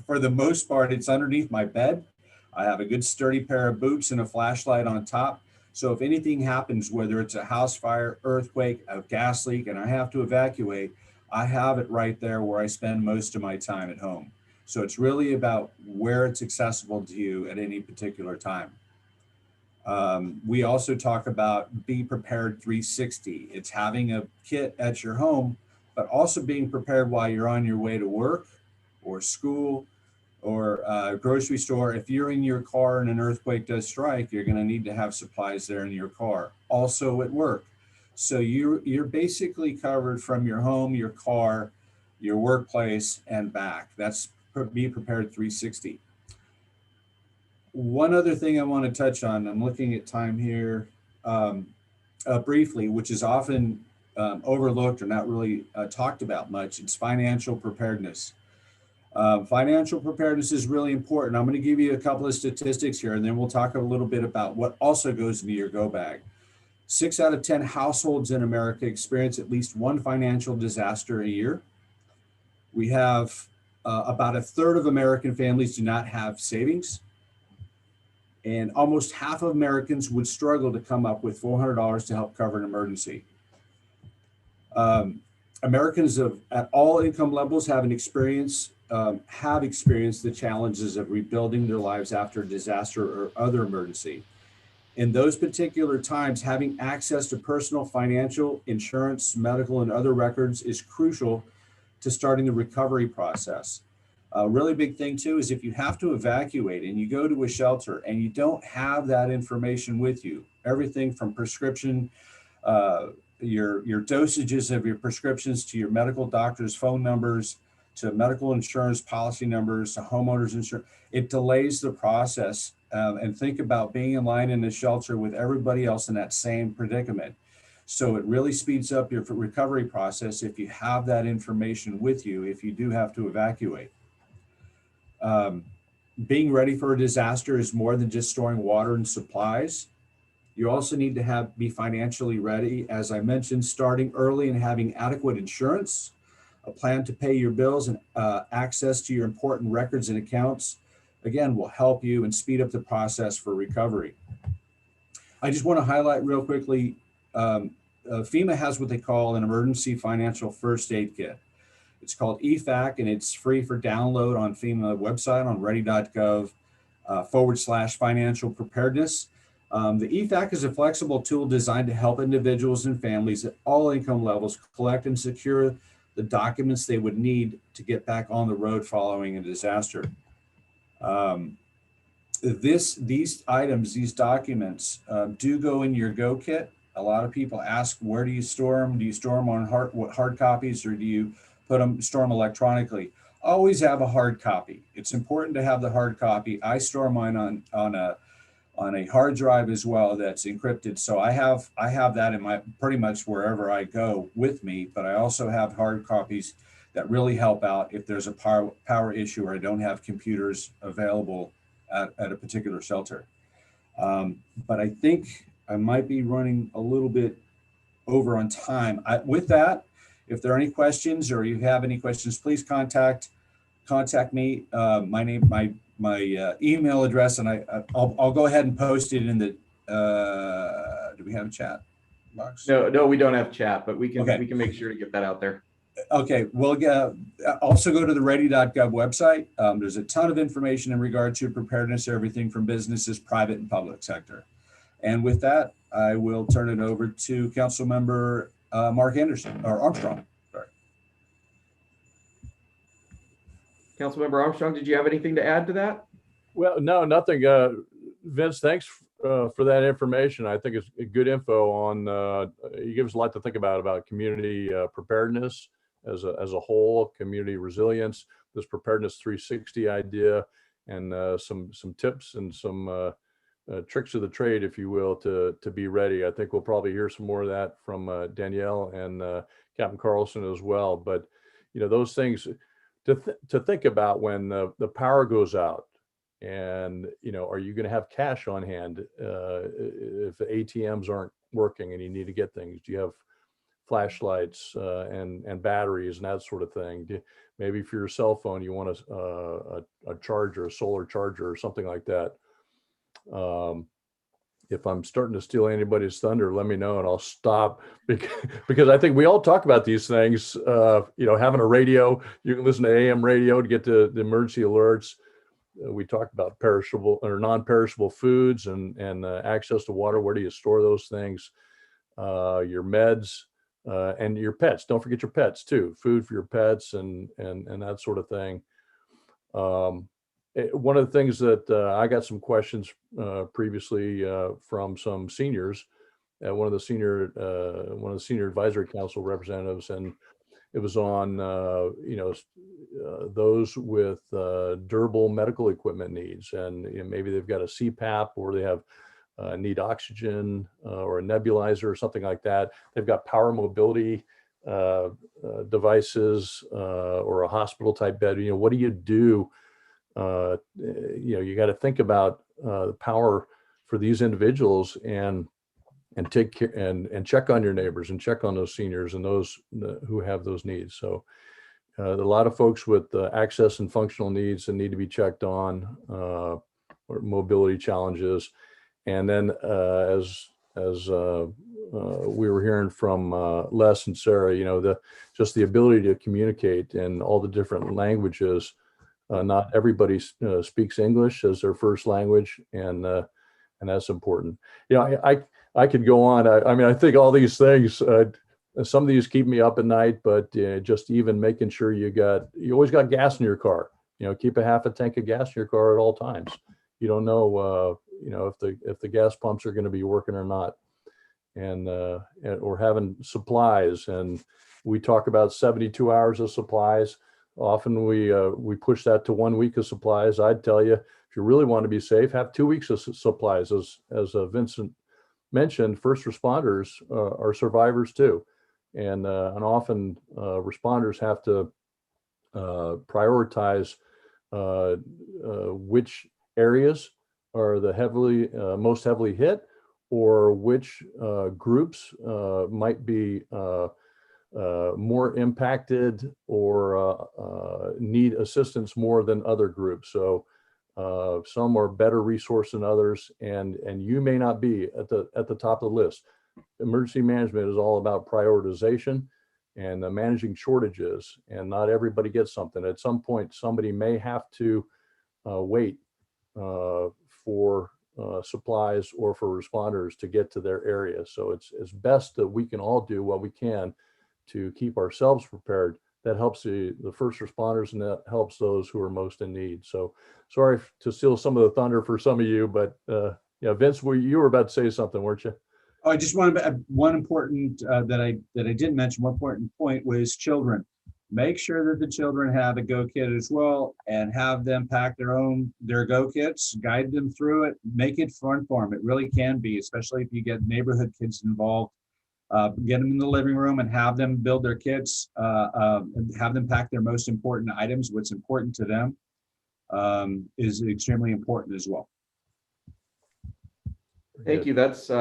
for the most part, it's underneath my bed. I have a good sturdy pair of boots and a flashlight on top. So if anything happens, whether it's a house fire, earthquake, a gas leak, and I have to evacuate, I have it right there where I spend most of my time at home. So it's really about where it's accessible to you at any particular time. We also talk about Be Prepared 360. It's having a kit at your home, but also being prepared while you're on your way to work or school or grocery store. If you're in your car and an earthquake does strike, you're going to need to have supplies there in your car. Also at work. So you're basically covered from your home, your car, your workplace, and back. That's Be Prepared 360. One other thing I want to touch on, I'm looking at time here briefly, which is often overlooked or not really talked about much. It's financial preparedness. Financial preparedness is really important. I'm going to give you a couple of statistics here, and then we'll talk a little bit about what also goes into your go bag. 6 out of 10 households in America experience at least one financial disaster a year. We have about a third of American families do not have savings. And almost half of Americans would struggle to come up with $400 to help cover an emergency. Americans at all income levels have experienced the challenges of rebuilding their lives after a disaster or other emergency. In those particular times, having access to personal financial, insurance, medical, and other records is crucial to starting the recovery process. A really big thing too is if you have to evacuate and you go to a shelter and you don't have that information with you, everything from prescription, your dosages of your prescriptions to your medical doctor's phone numbers, to medical insurance policy numbers, to homeowners insurance, it delays the process. And think about being in line in a shelter with everybody else in that same predicament. So it really speeds up your recovery process if you have that information with you, if you do have to evacuate. Being ready for a disaster is more than just storing water and supplies. You also need to be financially ready, as I mentioned, starting early and having adequate insurance, A plan to pay your bills and access to your important records and accounts, again, will help you and speed up the process for recovery. I just want to highlight real quickly, FEMA has what they call an emergency financial first aid kit. It's called EFAC, and it's free for download on FEMA website on ready.gov /financial preparedness. The EFAC is a flexible tool designed to help individuals and families at all income levels collect and secure the documents they would need to get back on the road following a disaster. These items, these documents do go in your Go kit. A lot of people ask, where do you store them? Do you store them on hard copies, or do you store them electronically? Always have a hard copy. It's important to have the hard copy. I store mine on a hard drive as well that's encrypted. So I have that in my pretty much wherever I go with me, but I also have hard copies that really help out if there's a power issue or I don't have computers available at a particular shelter. But I think I might be running a little bit over on time. With that, if there are any questions or you have any questions, please contact me. My email address, and I'll go ahead and post it in the. Do we have a chat box? No, we don't have chat, but we can Okay. we can make sure to get that out there. Okay, we'll also go to the ready.gov website. There's a ton of information in regard to preparedness, everything from businesses, private and public sector. And with that, I will turn it over to Councilmember Mark Armstrong. Sorry. Councilmember Armstrong, did you have anything to add to that? Well, no, nothing. Vince, thanks for that information. I think it's good info on, you give us a lot to think about community preparedness as a whole, community resilience, this preparedness 360 idea, and some tips and some tricks of the trade, if you will, to be ready. I think we'll probably hear some more of that from Danielle and Captain Carlson as well. But those things to think about when the power goes out, and are you going to have cash on hand if the ATMs aren't working and you need to get things? Do you have flashlights and batteries and that sort of thing? Maybe for your cell phone you want a charger, a solar charger or something like that. If I'm starting to steal anybody's thunder, let me know and I'll stop, because I think we all talk about these things. Having a radio, you can listen to AM radio to get to the emergency alerts. We talked about perishable or non-perishable foods and access to water. Where do you store those things? Your meds and your pets. Don't forget your pets too. Food for your pets and that sort of thing. One of the things that I got some questions previously from some seniors, one of the senior advisory council representatives, and it was on those with durable medical equipment needs, and maybe they've got a CPAP or they have need oxygen or a nebulizer or something like that. They've got power mobility devices or a hospital type bed. What do you do? You got to think about the power for these individuals and take care and check on your neighbors and check on those seniors and those who have those needs. So there are a lot of folks with access and functional needs that need to be checked on, or mobility challenges. And then as we were hearing from Les and Sarah, just the ability to communicate in all the different languages. Not everybody speaks English as their first language, and that's important. I could go on. I think all these things, some of these keep me up at night, but just even making sure you always got gas in your car. Keep a half a tank of gas in your car at all times. You don't know, if the gas pumps are going to be working or not, and or having supplies. And we talk about 72 hours of supplies. Often we push that to 1 week of supplies. I'd tell you, if you really want to be safe, have 2 weeks of supplies. As Vincent mentioned, first responders are survivors too, and often responders have to prioritize which areas are the most heavily hit, or which groups might be more impacted or need assistance more than other groups. So some are better resourced than others, and you may not be at the top of the list. Emergency management is all about prioritization and managing shortages, and not everybody gets something. At some point, somebody may have to wait for supplies or for responders to get to their area. So it's best that we can all do what we can to keep ourselves prepared. That helps the first responders, and that helps those who are most in need. So sorry to steal some of the thunder for some of you, but yeah, Vince, you were about to say something, weren't you? Oh, I just wanted one important that I didn't mention. One important point was children. Make sure that the children have a go kit as well, and have them pack their go kits. Guide them through it. Make it fun for them. It really can be, especially if you get neighborhood kids involved. Get them in the living room and have them build their kits. And have them pack their most important items. What's important to them is extremely important as well. Thank you. That's a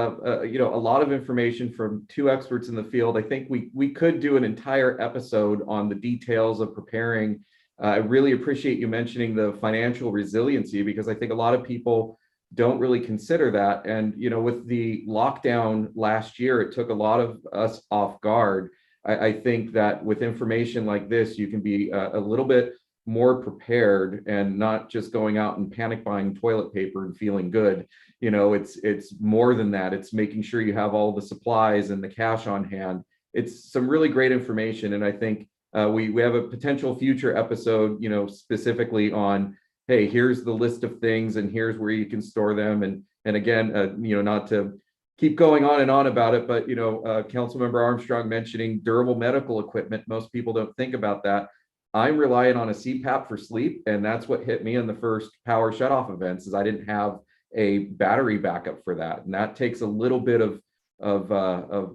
lot of information from two experts in the field. I think we could do an entire episode on the details of preparing. I really appreciate you mentioning the financial resiliency, because I think a lot of people don't really consider that. And with the lockdown last year, it took a lot of us off guard. I think that with information like this, you can be a little bit more prepared and not just going out and panic buying toilet paper and feeling good. It's more than that. It's making sure you have all the supplies and the cash on hand. It's some really great information. And I think we have a potential future episode, specifically on, hey, here's the list of things and here's where you can store them. And again, not to keep going on and on about it, but Councilmember Armstrong mentioning durable medical equipment. Most people don't think about that. I'm relying on a CPAP for sleep, and that's what hit me in the first power shutoff events, is I didn't have a battery backup for that, and that takes a little bit of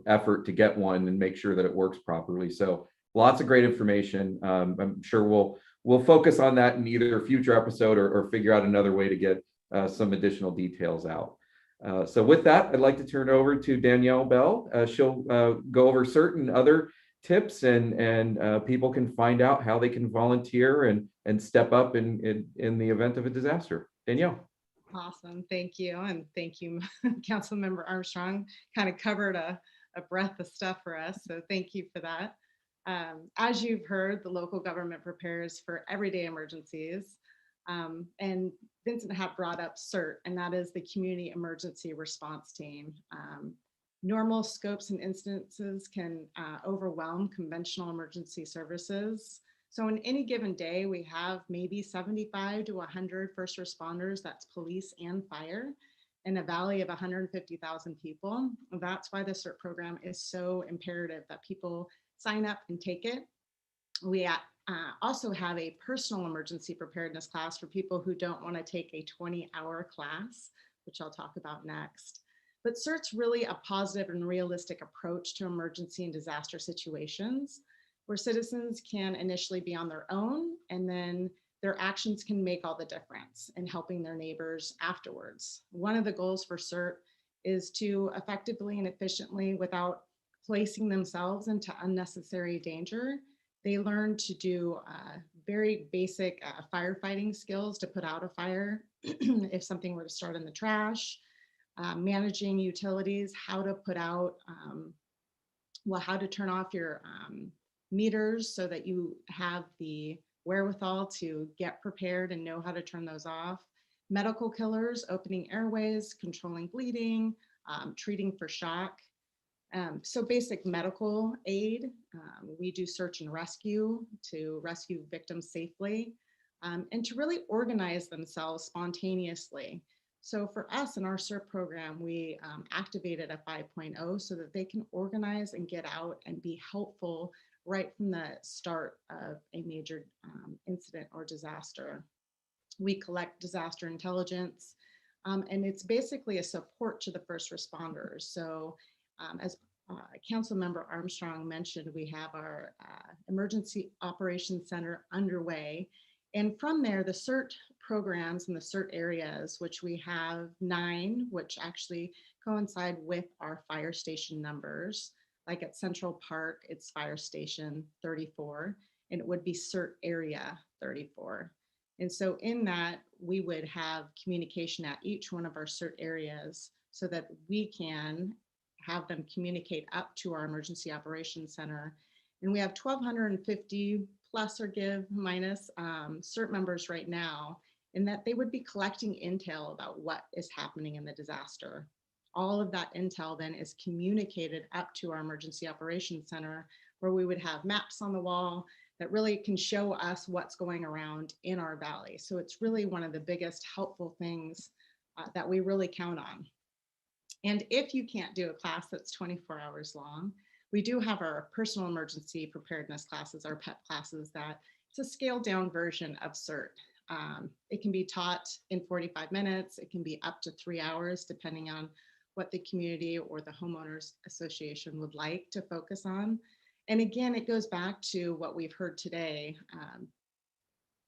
effort to get one and make sure that it works properly. So lots of great information. I'm sure we'll focus on that in either a future episode or figure out another way to get some additional details out. So with that, I'd like to turn it over to Danielle Bell. She'll go over certain other tips, and people can find out how they can volunteer and step up in the event of a disaster. Danielle. Awesome. Thank you. And thank you, Councilmember Armstrong. Kind of covered a breadth of stuff for us. So thank you for that. As you've heard, the local government prepares for everyday emergencies. And Vincent had brought up Cert, and that is the Community Emergency Response Team. Normal scopes and instances can overwhelm conventional emergency services. So in any given day, we have maybe 75 to 100 first responders, that's police and fire, in a valley of 150,000 people. And that's why the Cert program is so imperative that people sign up and take it. We also have a personal emergency preparedness class for people who don't want to take a 20-hour class, which I'll talk about next. But Cert's really a positive and realistic approach to emergency and disaster situations, where citizens can initially be on their own, and then their actions can make all the difference in helping their neighbors afterwards. One of the goals for Cert is to effectively and efficiently, without placing themselves into unnecessary danger, they learn to do very basic firefighting skills to put out a fire if something were to start in the trash, managing utilities, how to put out, how to turn off your meters so that you have the wherewithal to get prepared and know how to turn those off. Medical killers, opening airways, controlling bleeding, treating for shock. So basic medical aid. We do search and rescue to rescue victims safely, and to really organize themselves spontaneously. So for us in our Cert program, we activated a 5.0 so that they can organize and get out and be helpful right from the start of a major incident or disaster. We collect disaster intelligence, and it's basically a support to the first responders. So as Councilmember Armstrong mentioned, we have our Emergency Operations Center underway. And from there, the Cert programs and the Cert areas, which we have 9, which actually coincide with our fire station numbers, Like at Central Park, it's Fire Station 34, and it would be Cert Area 34. And so in that, we would have communication at each one of our Cert areas so that we can have them communicate up to our Emergency Operations Center. And we have 1,250 plus or give minus Cert members right now, in that they would be collecting intel about what is happening in the disaster. All of that intel then is communicated up to our Emergency Operations Center, where we would have maps on the wall that really can show us what's going around in our valley. So it's really one of the biggest helpful things that we really count on. And if you can't do a class that's 24 hours long, we do have our personal emergency preparedness classes, our PEP classes, that it's a scaled down version of CERT. It can be taught in 45 minutes. It can be up to 3 hours, depending on what the community or the homeowners association would like to focus on. And again, it goes back to what we've heard today,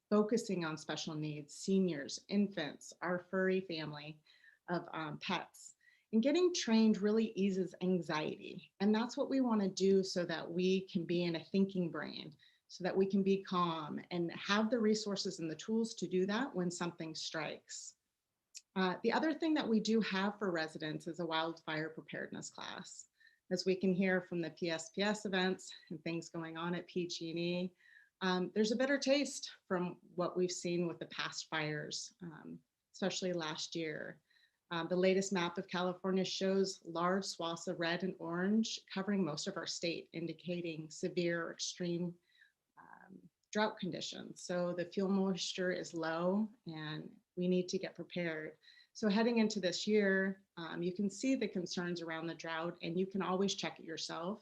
focusing on special needs, seniors, infants, our furry family of pets. And getting trained really eases anxiety. And that's what we want to do so that we can be in a thinking brain, so that we can be calm and have the resources and the tools to do that when something strikes. The other thing that we do have for residents is a wildfire preparedness class. As we can hear from the PSPS events and things going on at PG&E, there's a bitter taste from what we've seen with the past fires, especially last year. The latest map of California shows large swaths of red and orange covering most of our state, indicating severe or extreme drought conditions. So the fuel moisture is low and we need to get prepared. So heading into this year, you can see the concerns around the drought, and you can always check it yourself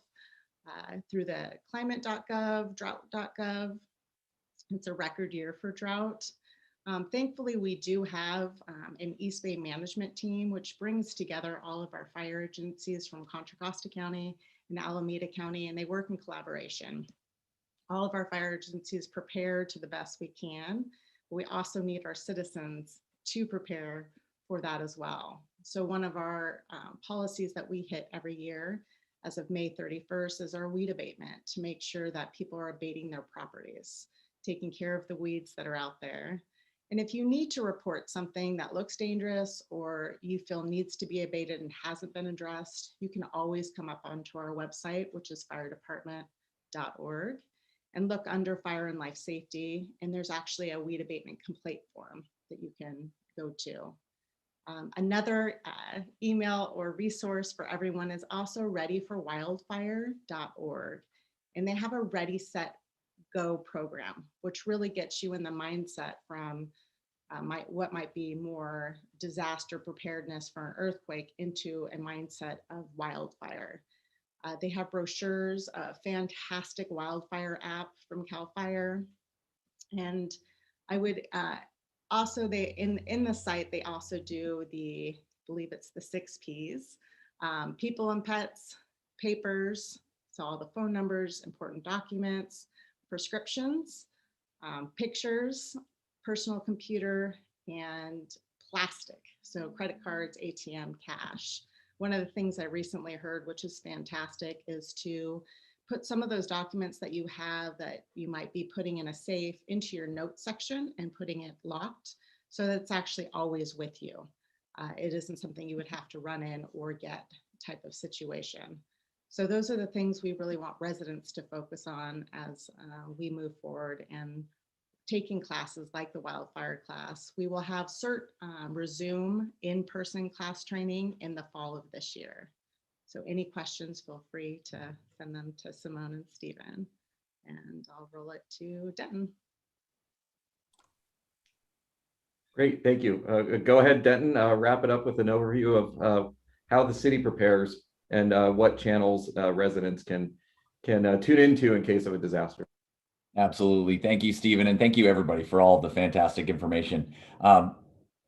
through the climate.gov, drought.gov. It's a record year for drought. Thankfully, we do have an East Bay management team, which brings together all of our fire agencies from Contra Costa County and Alameda County, and they work in collaboration. All of our fire agencies prepare to the best we can, but we also need our citizens to prepare for that as well. So one of our policies that we hit every year as of May 31st is our weed abatement, to make sure that people are abating their properties, taking care of the weeds that are out there. And if you need to report something that looks dangerous or you feel needs to be abated and hasn't been addressed, you can always come up onto our website, which is firedepartment.org, and look under fire and life safety. And there's actually a weed abatement complaint form that you can go to. Another email or resource for everyone is also readyforwildfire.org. And they have a Ready, Set, Go program, which really gets you in the mindset from what might be more disaster preparedness for an earthquake into a mindset of wildfire. They have brochures, a fantastic wildfire app from CAL FIRE. And I would also, in the site, they also do I believe it's the 6 Ps, people and pets, papers, so all the phone numbers, important documents, prescriptions, pictures, personal computer, and plastic. So credit cards, ATM, cash. One of the things I recently heard, which is fantastic, is to put some of those documents that you have that you might be putting in a safe into your notes section and putting it locked, so that it's actually always with you. It isn't something you would have to run in or get type of situation. So those are the things we really want residents to focus on as we move forward and taking classes like the wildfire class. We will have CERT resume in-person class training in the fall of this year. So any questions, feel free to send them to Simone and Stephen, and I'll roll it to Denton. Great, thank you. Go ahead, Denton, wrap it up with an overview of how the city prepares and what channels residents can tune into in case of a disaster. Absolutely. Thank you, Stephen. And thank you, everybody, for all the fantastic information.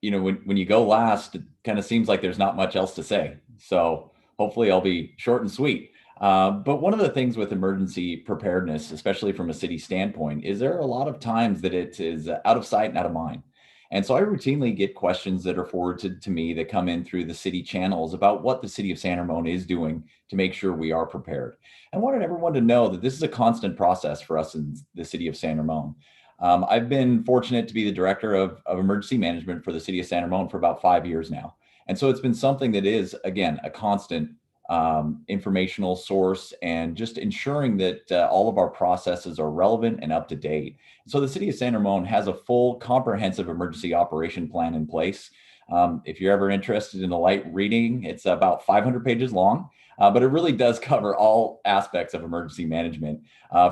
You know, when you go last, it kind of seems like there's not much else to say. So hopefully I'll be short and sweet. But one of the things with emergency preparedness, especially from a city standpoint, is there are a lot of times that it is out of sight and out of mind. And so I routinely get questions that are forwarded to me that come in through the city channels about what the city of San Ramon is doing to make sure we are prepared. I wanted everyone to know that this is a constant process for us in the city of San Ramon. I've been fortunate to be the director of emergency management for the city of San Ramon for about 5 years now. And so it's been something that is, again, a constant informational source and just ensuring that all of our processes are relevant and up to date. So the city of San Ramon has a full comprehensive emergency operation plan in place. If you're ever interested in a light reading, it's about 500 pages long, but it really does cover all aspects of emergency management,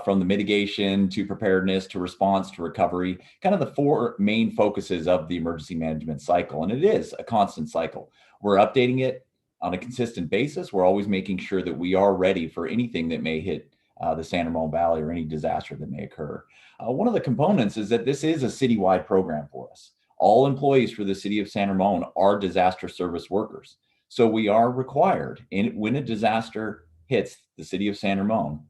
from the mitigation to preparedness to response to recovery, kind of the 4 main focuses of the emergency management cycle. And it is a constant cycle. We're updating it on a consistent basis. We're always making sure that we are ready for anything that may hit the San Ramon Valley or any disaster that may occur. One of the components is that this is a citywide program for us. All employees for the city of San Ramon are disaster service workers. So we are required, when a disaster hits the city of San Ramon,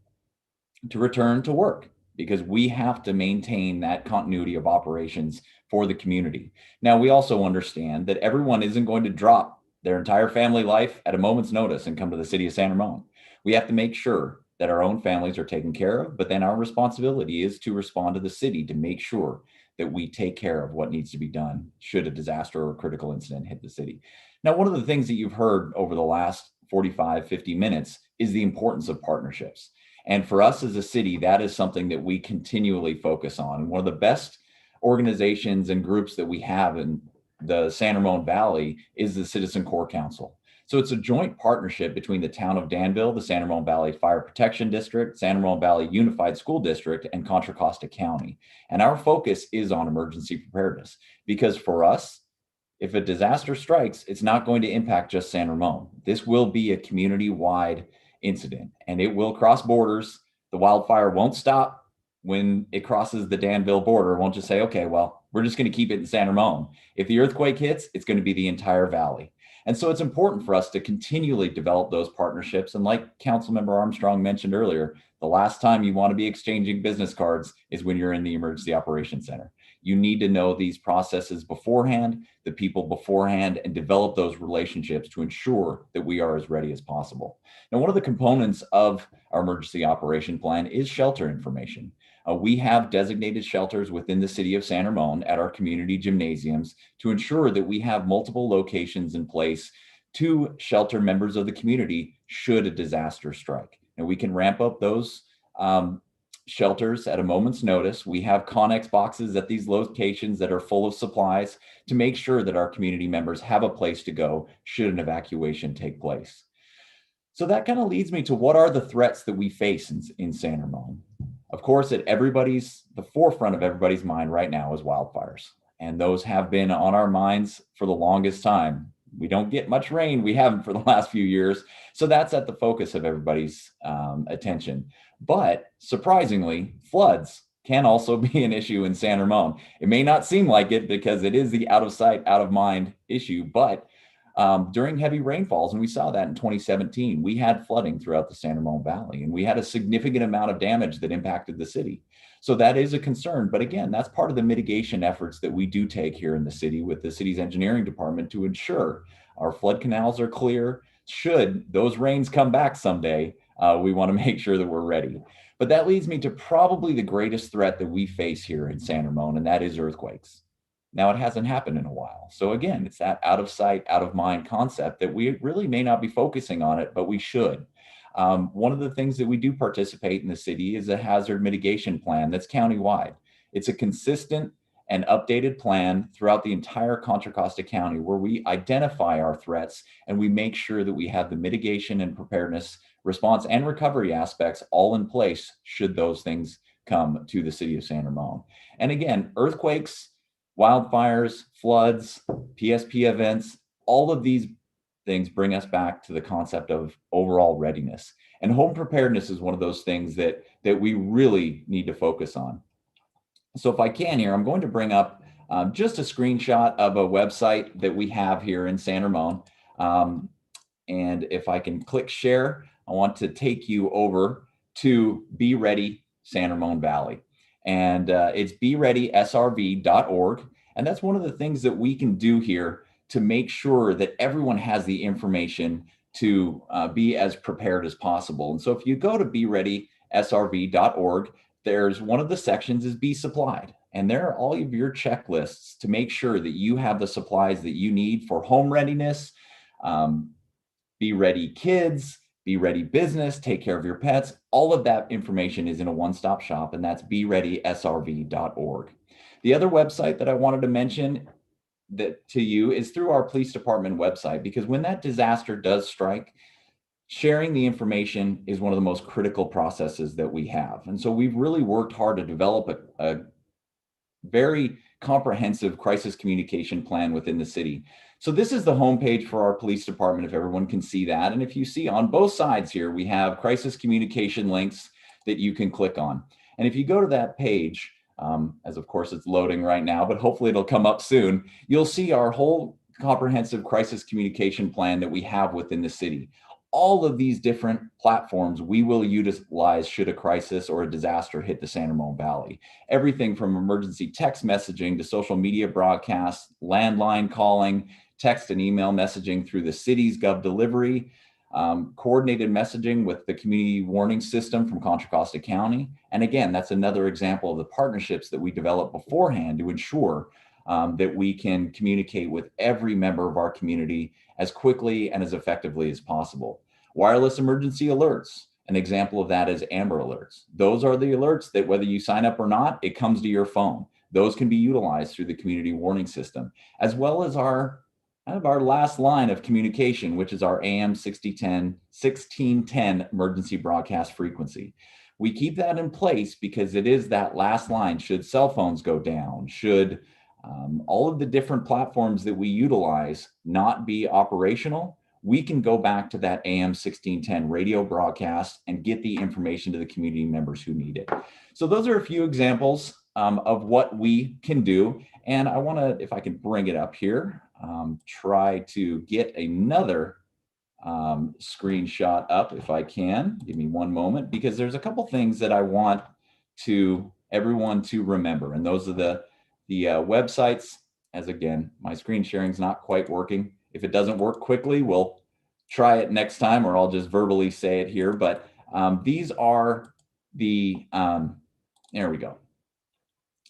to return to work, because we have to maintain that continuity of operations for the community. Now, we also understand that everyone isn't going to drop their entire family life at a moment's notice and come to the city of San Ramon. We have to make sure that our own families are taken care of, but then our responsibility is to respond to the city to make sure that we take care of what needs to be done should a disaster or critical incident hit the city. Now, one of the things that you've heard over the last 45, 50 minutes is the importance of partnerships. And for us as a city, that is something that we continually focus on. And one of the best organizations and groups that we have in the San Ramon Valley is the Citizen Corps Council. So it's a joint partnership between the town of Danville, the San Ramon Valley Fire Protection District, San Ramon Valley Unified School District, and Contra Costa County. And our focus is on emergency preparedness, because for us, if a disaster strikes, it's not going to impact just San Ramon. This will be a community-wide incident, and it will cross borders. The wildfire won't stop when it crosses the Danville border. It won't just say, okay, well, we're just going to keep it in San Ramon. If the earthquake hits, it's going to be the entire valley. And so it's important for us to continually develop those partnerships. And like Councilmember Armstrong mentioned earlier, the last time you want to be exchanging business cards is when you're in the Emergency Operations Center. You need to know these processes beforehand, the people beforehand, and develop those relationships to ensure that we are as ready as possible. Now, one of the components of our emergency operation plan is shelter information. We have designated shelters within the city of San Ramon at our community gymnasiums to ensure that we have multiple locations in place to shelter members of the community should a disaster strike. And we can ramp up those shelters at a moment's notice. We have Connex boxes at these locations that are full of supplies to make sure that our community members have a place to go should an evacuation take place. So that kind of leads me to what are the threats that we face in San Ramon. Of course, the forefront of everybody's mind right now is wildfires. And those have been on our minds for the longest time. We don't get much rain. We haven't for the last few years. So that's at the focus of everybody's attention. But surprisingly, floods can also be an issue in San Ramon. It may not seem like it because it is the out of sight, out of mind issue, but during heavy rainfalls, and we saw that in 2017, we had flooding throughout the San Ramon Valley, and we had a significant amount of damage that impacted the city. So that is a concern. But again, that's part of the mitigation efforts that we do take here in the city with the city's engineering department to ensure our flood canals are clear. Should those rains come back someday, we want to make sure that we're ready. But that leads me to probably the greatest threat that we face here in San Ramon, and that is earthquakes. Now, it hasn't happened in a while. So again, it's that out of sight, out of mind concept that we really may not be focusing on it, but we should. One of the things that we do participate in the city is a hazard mitigation plan that's countywide. It's a consistent and updated plan throughout the entire Contra Costa County where we identify our threats and we make sure that we have the mitigation and preparedness response and recovery aspects all in place should those things come to the city of San Ramon. And again, earthquakes, wildfires, floods, PSP events, all of these things bring us back to the concept of overall readiness. And home preparedness is one of those things that we really need to focus on. So if I can here, I'm going to bring up just a screenshot of a website that we have here in San Ramon. And if I can click share, I want to take you over to Be Ready San Ramon Valley. And it's bereadysrv.org. And that's one of the things that we can do here to make sure that everyone has the information to be as prepared as possible. And so if you go to bereadysrv.org, there's one of the sections is Be Supplied. And there are all of your checklists to make sure that you have the supplies that you need for home readiness, Be Ready Kids, Be Ready Business, take care of your pets. All of that information is in a one-stop shop, and that's bereadysrv.org. The other website that I wanted to mention that to you is through our police department website, because when that disaster does strike, sharing the information is one of the most critical processes that we have. And so we've really worked hard to develop a very comprehensive crisis communication plan within the city. So this is the homepage for our police department, if everyone can see that. And if you see on both sides here, we have crisis communication links that you can click on. And if you go to that page, as of course it's loading right now, but hopefully it'll come up soon, you'll see our whole comprehensive crisis communication plan that we have within the city. All of these different platforms we will utilize should a crisis or a disaster hit the San Ramon Valley. Everything from emergency text messaging to social media broadcasts, landline calling, text and email messaging through the city's Gov delivery, coordinated messaging with the community warning system from Contra Costa County. And again, that's another example of the partnerships that we develop beforehand to ensure that we can communicate with every member of our community as quickly and as effectively as possible. Wireless emergency alerts. An example of that is Amber Alerts. Those are the alerts that whether you sign up or not, it comes to your phone. Those can be utilized through the community warning system, as well as our last line of communication, which is our AM 1610 emergency broadcast frequency. We keep that in place because it is that last line should cell phones go down, should all of the different platforms that we utilize not be operational, we can go back to that AM 1610 radio broadcast and get the information to the community members who need it. So those are a few examples of what we can do. And I want to, if I can bring it up here, try to get another screenshot up if I can. Give me one moment, because there's a couple things that I want everyone to remember. And those are the websites. As again, my screen sharing is not quite working. If it doesn't work quickly, we'll try it next time, or I'll just verbally say it here. But these are the, there we go.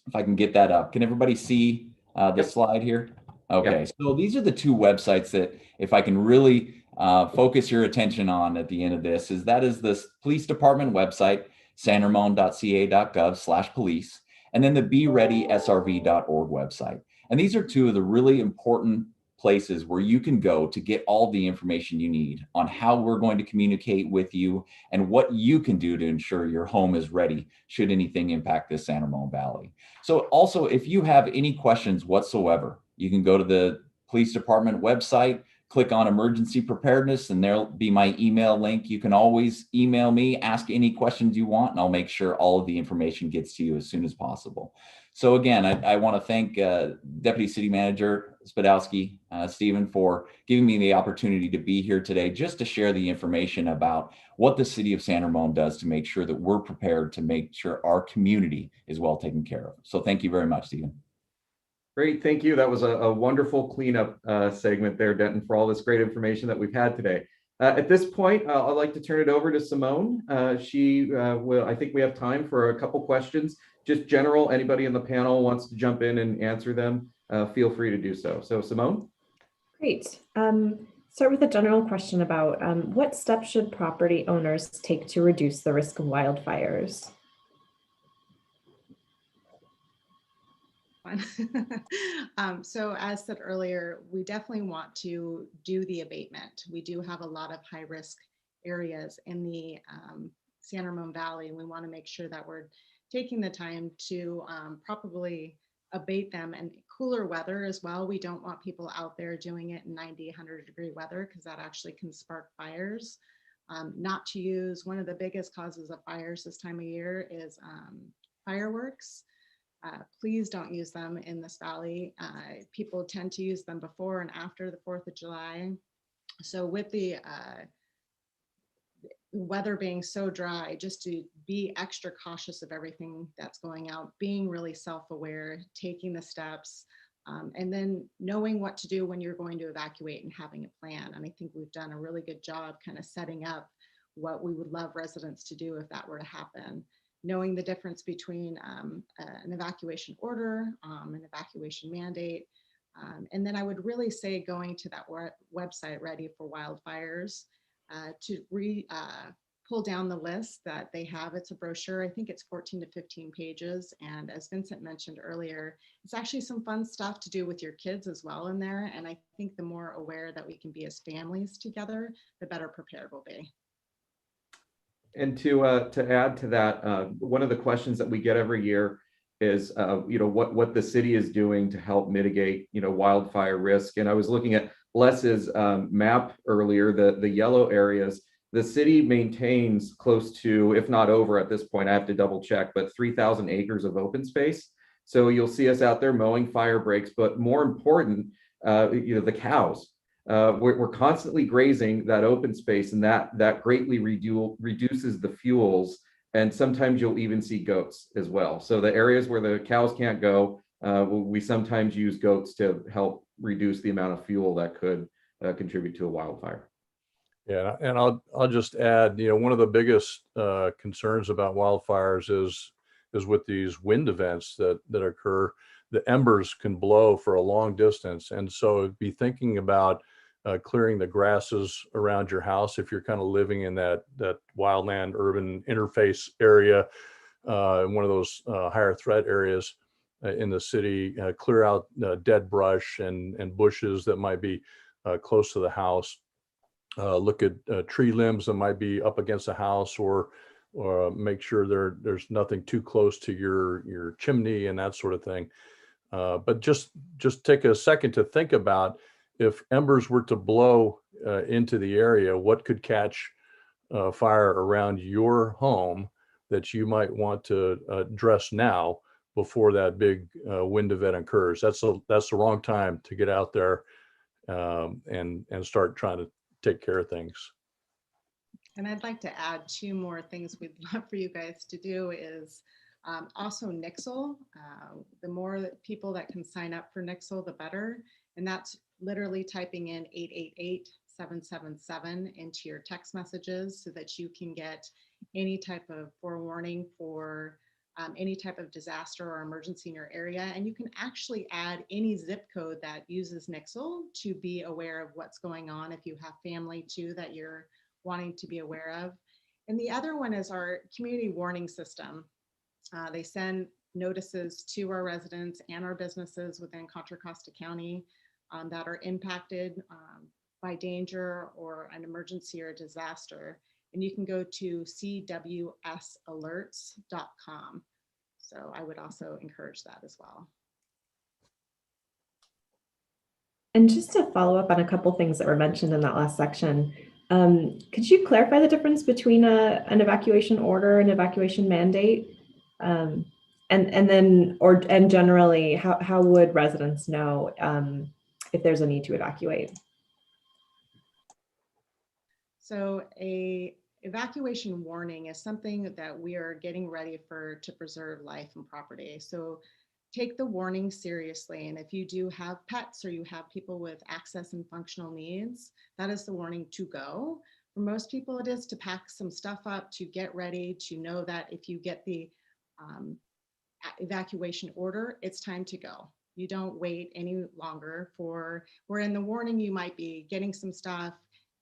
If I can get that up. Can everybody see the slide here? Okay, Yep. So these are the two websites that if I can really focus your attention on at the end of this, that is this police department website, sanramon.ca.gov/police, and then the bereadysrv.org website. And these are two of the really important places where you can go to get all the information you need on how we're going to communicate with you and what you can do to ensure your home is ready should anything impact the San Ramon Valley. So also, if you have any questions whatsoever, you can go to the police department website, click on emergency preparedness, and there'll be my email link. You can always email me, ask any questions you want, and I'll make sure all of the information gets to you as soon as possible. So again, I want to thank Deputy City Manager Spadowski, Stephen, for giving me the opportunity to be here today just to share the information about what the City of San Ramon does to make sure that we're prepared to make sure our community is well taken care of. So thank you very much, Stephen. Great, thank you. That was a wonderful cleanup segment there, Denton, for all this great information that we've had today. At this point, I'd like to turn it over to Simone. She will, I think we have time for a couple questions, just general. Anybody in the panel wants to jump in and answer them, feel free to do so. So Simone? Great. Start with a general question about what steps should property owners take to reduce the risk of wildfires? So as said earlier, we definitely want to do the abatement. We do have a lot of high risk areas in the San Ramon Valley, and we want to make sure that we're taking the time to properly abate them. And cooler weather as well. We don't want people out there doing it in 90, 100-degree weather, because that actually can spark fires. Not to use, one of the biggest causes of fires this time of year is fireworks. Please don't use them in this valley. People tend to use them before and after the 4th of July. So with the weather being so dry, just to be extra cautious of everything that's going out, being really self-aware, taking the steps. And then knowing what to do when you're going to evacuate and having a plan. And I think we've done a really good job kind of setting up what we would love residents to do if that were to happen. Knowing the difference between an evacuation order, an evacuation mandate. And then I would really say going to that website, Ready for Wildfires, to pull down the list that they have. It's a brochure. I think it's 14 to 15 pages. And as Vincent mentioned earlier, it's actually some fun stuff to do with your kids as well in there. And I think the more aware that we can be as families together, the better prepared we'll be. And to add to that, one of the questions that we get every year is, what the city is doing to help mitigate, wildfire risk. And I was looking at Les's map earlier, the yellow areas. The city maintains close to, if not over at this point, I have to double check, but 3,000 acres of open space. So you'll see us out there mowing fire breaks, but more important, the cows. We're constantly grazing that open space, and that greatly reduces the fuels. And sometimes you'll even see goats as well. So the areas where the cows can't go, we sometimes use goats to help reduce the amount of fuel that could contribute to a wildfire. Yeah, and I'll just add, one of the biggest concerns about wildfires is with these wind events that occur. The embers can blow for a long distance, and so be thinking about clearing the grasses around your house if you're kind of living in that wildland urban interface area, in one of those higher threat areas in the city. Clear out dead brush and bushes that might be close to the house. Look at tree limbs that might be up against the house, or make sure there's nothing too close to your chimney and that sort of thing. But just take a second to think about, if embers were to blow into the area, what could catch fire around your home that you might want to address now before that big wind event occurs. That's the wrong time to get out there and start trying to take care of things. And I'd like to add two more things we'd love for you guys to do is also Nixle. The more people that can sign up for Nixle, the better. And that's literally typing in 888-777 into your text messages so that you can get any type of forewarning for any type of disaster or emergency in your area. And you can actually add any zip code that uses Nixle to be aware of what's going on if you have family too that you're wanting to be aware of. And the other one is our community warning system. They send notices to our residents and our businesses within Contra Costa County that are impacted by danger or an emergency or disaster. And you can go to cwsalerts.com. So I would also encourage that as well. And just to follow up on a couple things that were mentioned in that last section, could you clarify the difference between an evacuation order and evacuation mandate? And generally, how would residents know if there's a need to evacuate? So a evacuation warning is something that we are getting ready to preserve life and property. So take the warning seriously. And if you do have pets or you have people with access and functional needs, that is the warning to go. For most people, it is to pack some stuff up, to get ready, to know that if you get the evacuation order, it's time to go. You don't wait any longer where in the warning, you might be getting some stuff,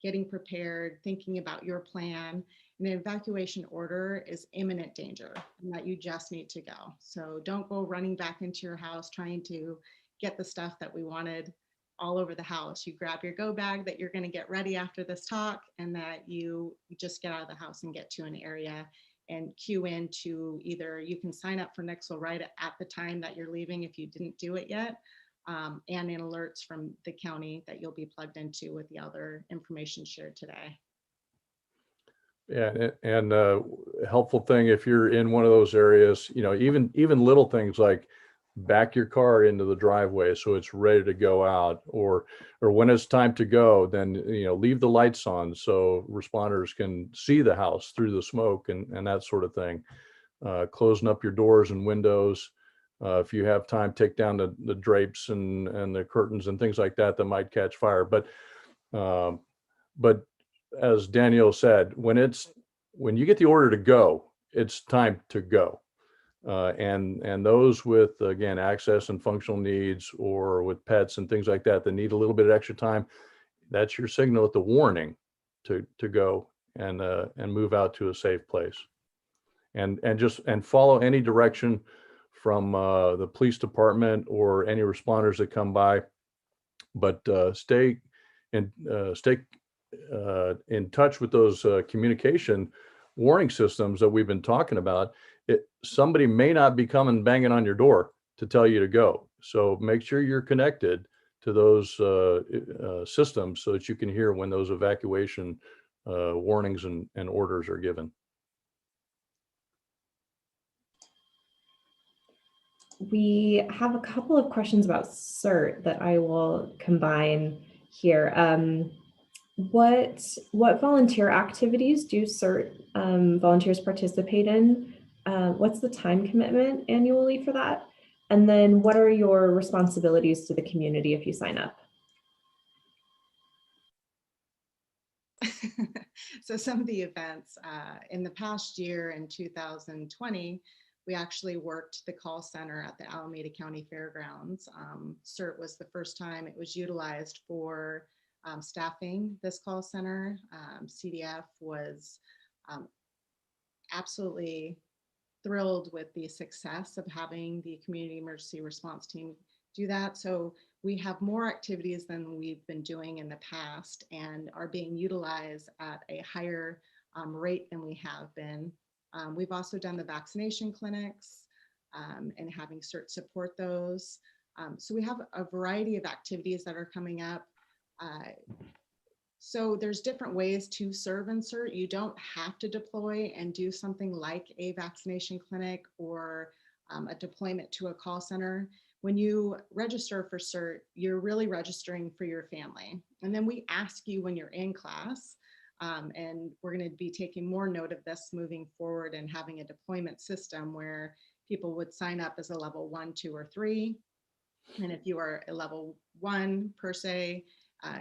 getting prepared, thinking about your plan. And an evacuation order is imminent danger and that you just need to go. So don't go running back into your house trying to get the stuff that we wanted all over the house. You grab your go bag that you're going to get ready after this talk, and that you just get out of the house and get to an area and queue into either you can sign up for Nixle right at the time that you're leaving if you didn't do it yet, and in alerts from the county that you'll be plugged into with the other information shared today. Yeah, and helpful thing if you're in one of those areas, even little things like back your car into the driveway so it's ready to go out, or when it's time to go, then leave the lights on so responders can see the house through the smoke and that sort of thing. Closing up your doors and windows, If you have time, take down the drapes and the curtains and things like that might catch fire. But as Danielle said, when you get the order to go, it's time to go. And those with, again, access and functional needs, or with pets and things like that need a little bit of extra time, that's your signal at the warning to go and move out to a safe place. And follow any direction from the police department or any responders that come by. But stay in touch with those communication warning systems that we've been talking about. Somebody may not be coming banging on your door to tell you to go. So make sure you're connected to those systems so that you can hear when those evacuation warnings and orders are given. We have a couple of questions about Cert that I will combine here. What volunteer activities do Cert volunteers participate in? What's the time commitment annually for that? And then what are your responsibilities to the community if you sign up? So some of the events in the past year, in 2020, we actually worked the call center at the Alameda County Fairgrounds. Cert was the first time it was utilized for staffing this call center. CDF was absolutely thrilled with the success of having the community emergency response team do that. So we have more activities than we've been doing in the past and are being utilized at a higher rate than we have been. We've also done the vaccination clinics and having Cert support those. So we have a variety of activities that are coming up. So there's different ways to serve in Cert. You don't have to deploy and do something like a vaccination clinic or a deployment to a call center. When you register for Cert, you're really registering for your family. And then we ask you when you're in class, and we're going to be taking more note of this moving forward and having a deployment system where people would sign up as a level 1, 2, or 3. And if you are a level 1 per se,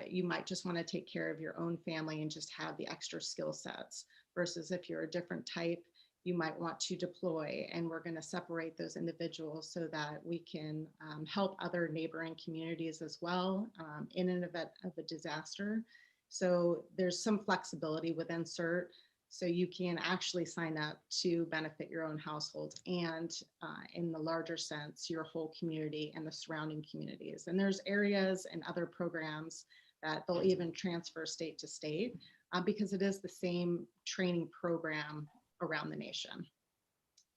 you might just want to take care of your own family and just have the extra skill sets, versus if you're a different type, you might want to deploy, and we're going to separate those individuals so that we can help other neighboring communities as well in an event of a disaster. So there's some flexibility within Cert, so you can actually sign up to benefit your own household and in the larger sense, your whole community and the surrounding communities. And there's areas and other programs that they'll even transfer state to state because it is the same training program around the nation.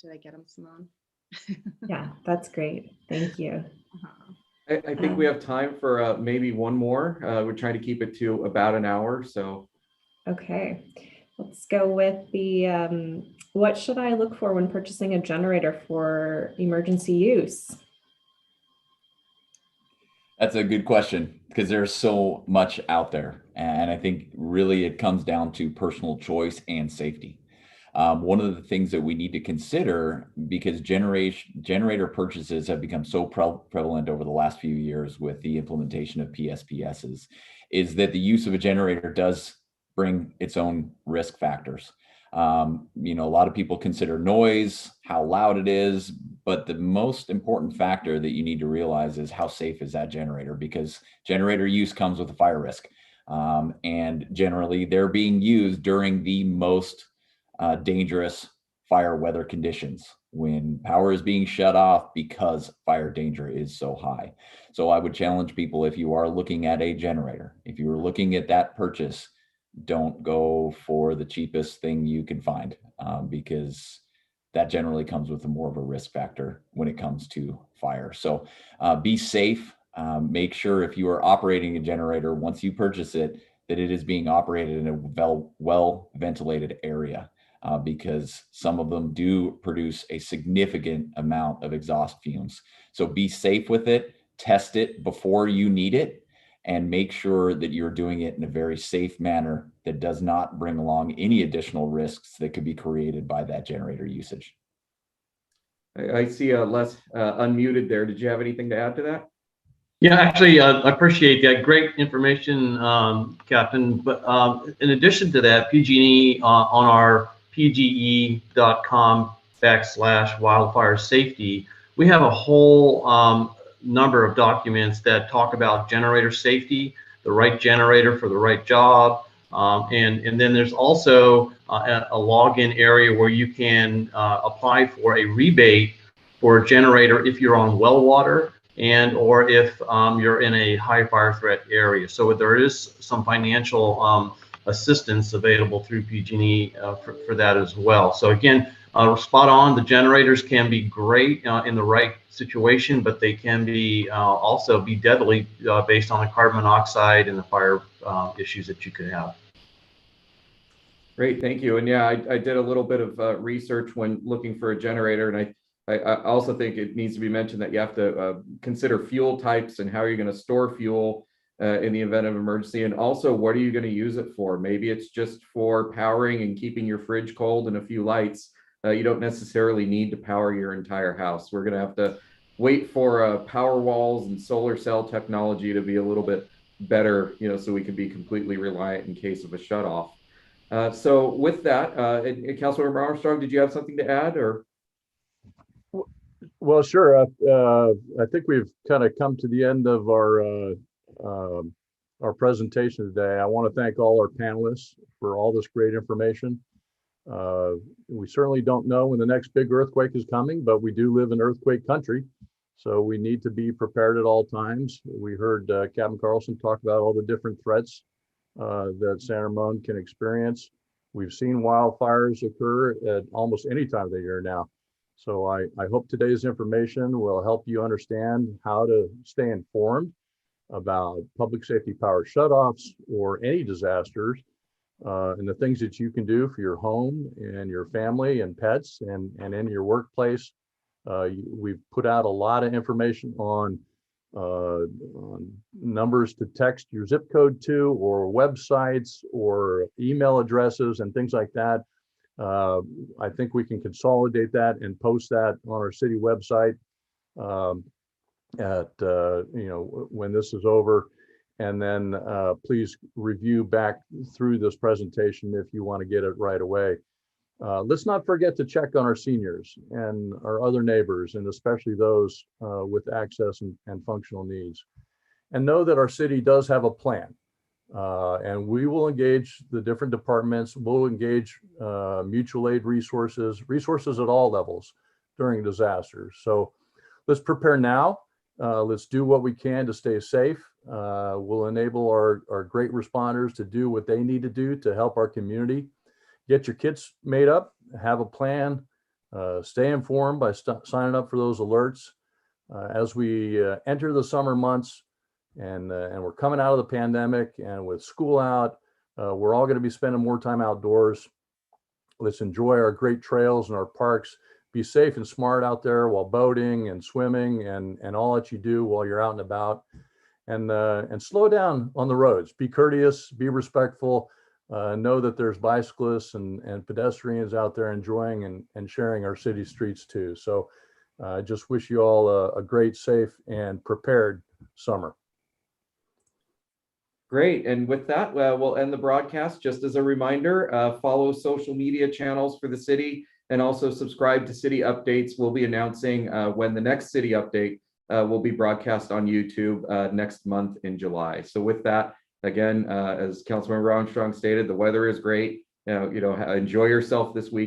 Did I get him, Simone? Yeah, that's great. Thank you. I think we have time for maybe one more. We're trying to keep it to about an hour. So. Okay, let's go with the, what should I look for when purchasing a generator for emergency use? That's a good question because there's so much out there. And I think really it comes down to personal choice and safety. One of the things that we need to consider, because generator purchases have become so prevalent over the last few years with the implementation of PSPSs, is that the use of a generator does bring its own risk factors. A lot of people consider noise, how loud it is, but the most important factor that you need to realize is how safe is that generator, because generator use comes with a fire risk. And generally they're being used during the most dangerous fire weather conditions, when power is being shut off because fire danger is so high. So I would challenge people, if you are looking at a generator, if you are looking at that purchase, don't go for the cheapest thing you can find, because that generally comes with more of a risk factor when it comes to fire. So be safe. Make sure if you are operating a generator, once you purchase it, that it is being operated in a well ventilated area. Because some of them do produce a significant amount of exhaust fumes. So be safe with it, test it before you need it, and make sure that you're doing it in a very safe manner that does not bring along any additional risks that could be created by that generator usage. I see Les unmuted there. Did you have anything to add to that? Yeah, actually, I appreciate that. Great information, Captain. But in addition to that, PG&E on our pge.com/wildfire safety, we have a whole number of documents that talk about generator safety, the right generator for the right job. And then there's also a login area where you can apply for a rebate for a generator if you're on well water and or if you're in a high fire threat area. So there is some financial assistance available through PG&E for that as well. So again, spot on. The generators can be great in the right situation, but they can be also be deadly based on the carbon monoxide and the fire issues that you could have. Great, thank you. And yeah, I did a little bit of research when looking for a generator, and I also think it needs to be mentioned that you have to consider fuel types and how you're going to store fuel in the event of emergency, and also what are you going to use it for? Maybe it's just for powering and keeping your fridge cold and a few lights. You don't necessarily need to power your entire house. We're going to have to wait for power walls and solar cell technology to be a little bit better, so we can be completely reliant in case of a shutoff. So with that, Councilmember Armstrong, did you have something to add, or? Well, sure. I think we've kind of come to the end of our presentation today. I want to thank all our panelists for all this great information. We certainly don't know when the next big earthquake is coming, but we do live in earthquake country, so we need to be prepared at all times. We heard Captain Carlson talk about all the different threats that San Ramon can experience. We've seen wildfires occur at almost any time of the year now. So I hope today's information will help you understand how to stay informed about public safety power shutoffs or any disasters, and the things that you can do for your home and your family and pets and in your workplace. We've put out a lot of information on numbers to text your zip code to, or websites or email addresses and things like that. I think we can consolidate that and post that on our city website when this is over. And then please review back through this presentation if you want to get it right away. Let's not forget to check on our seniors and our other neighbors, and especially those with access and functional needs. And know that our city does have a plan. And we will engage the different departments. We'll engage mutual aid resources at all levels during disasters. So let's prepare now. Let's do what we can to stay safe. We'll enable our great responders to do what they need to do to help our community. Get your kits made up, have a plan, stay informed by signing up for those alerts. As we enter the summer months, and we're coming out of the pandemic, and with school out, we're all going to be spending more time outdoors. Let's enjoy our great trails and our parks. Be safe and smart out there while boating and swimming and all that you do while you're out and about. And slow down on the roads. Be courteous, be respectful. Know that there's bicyclists and pedestrians out there enjoying and sharing our city streets too. So I just wish you all a great, safe, and prepared summer. Great. And with that, we'll end the broadcast. Just as a reminder, follow social media channels for the city and also subscribe to City Updates. We'll be announcing when the next City Update will be broadcast on YouTube next month in July. So with that, again, as Councilmember Armstrong stated, the weather is great. Enjoy yourself this week.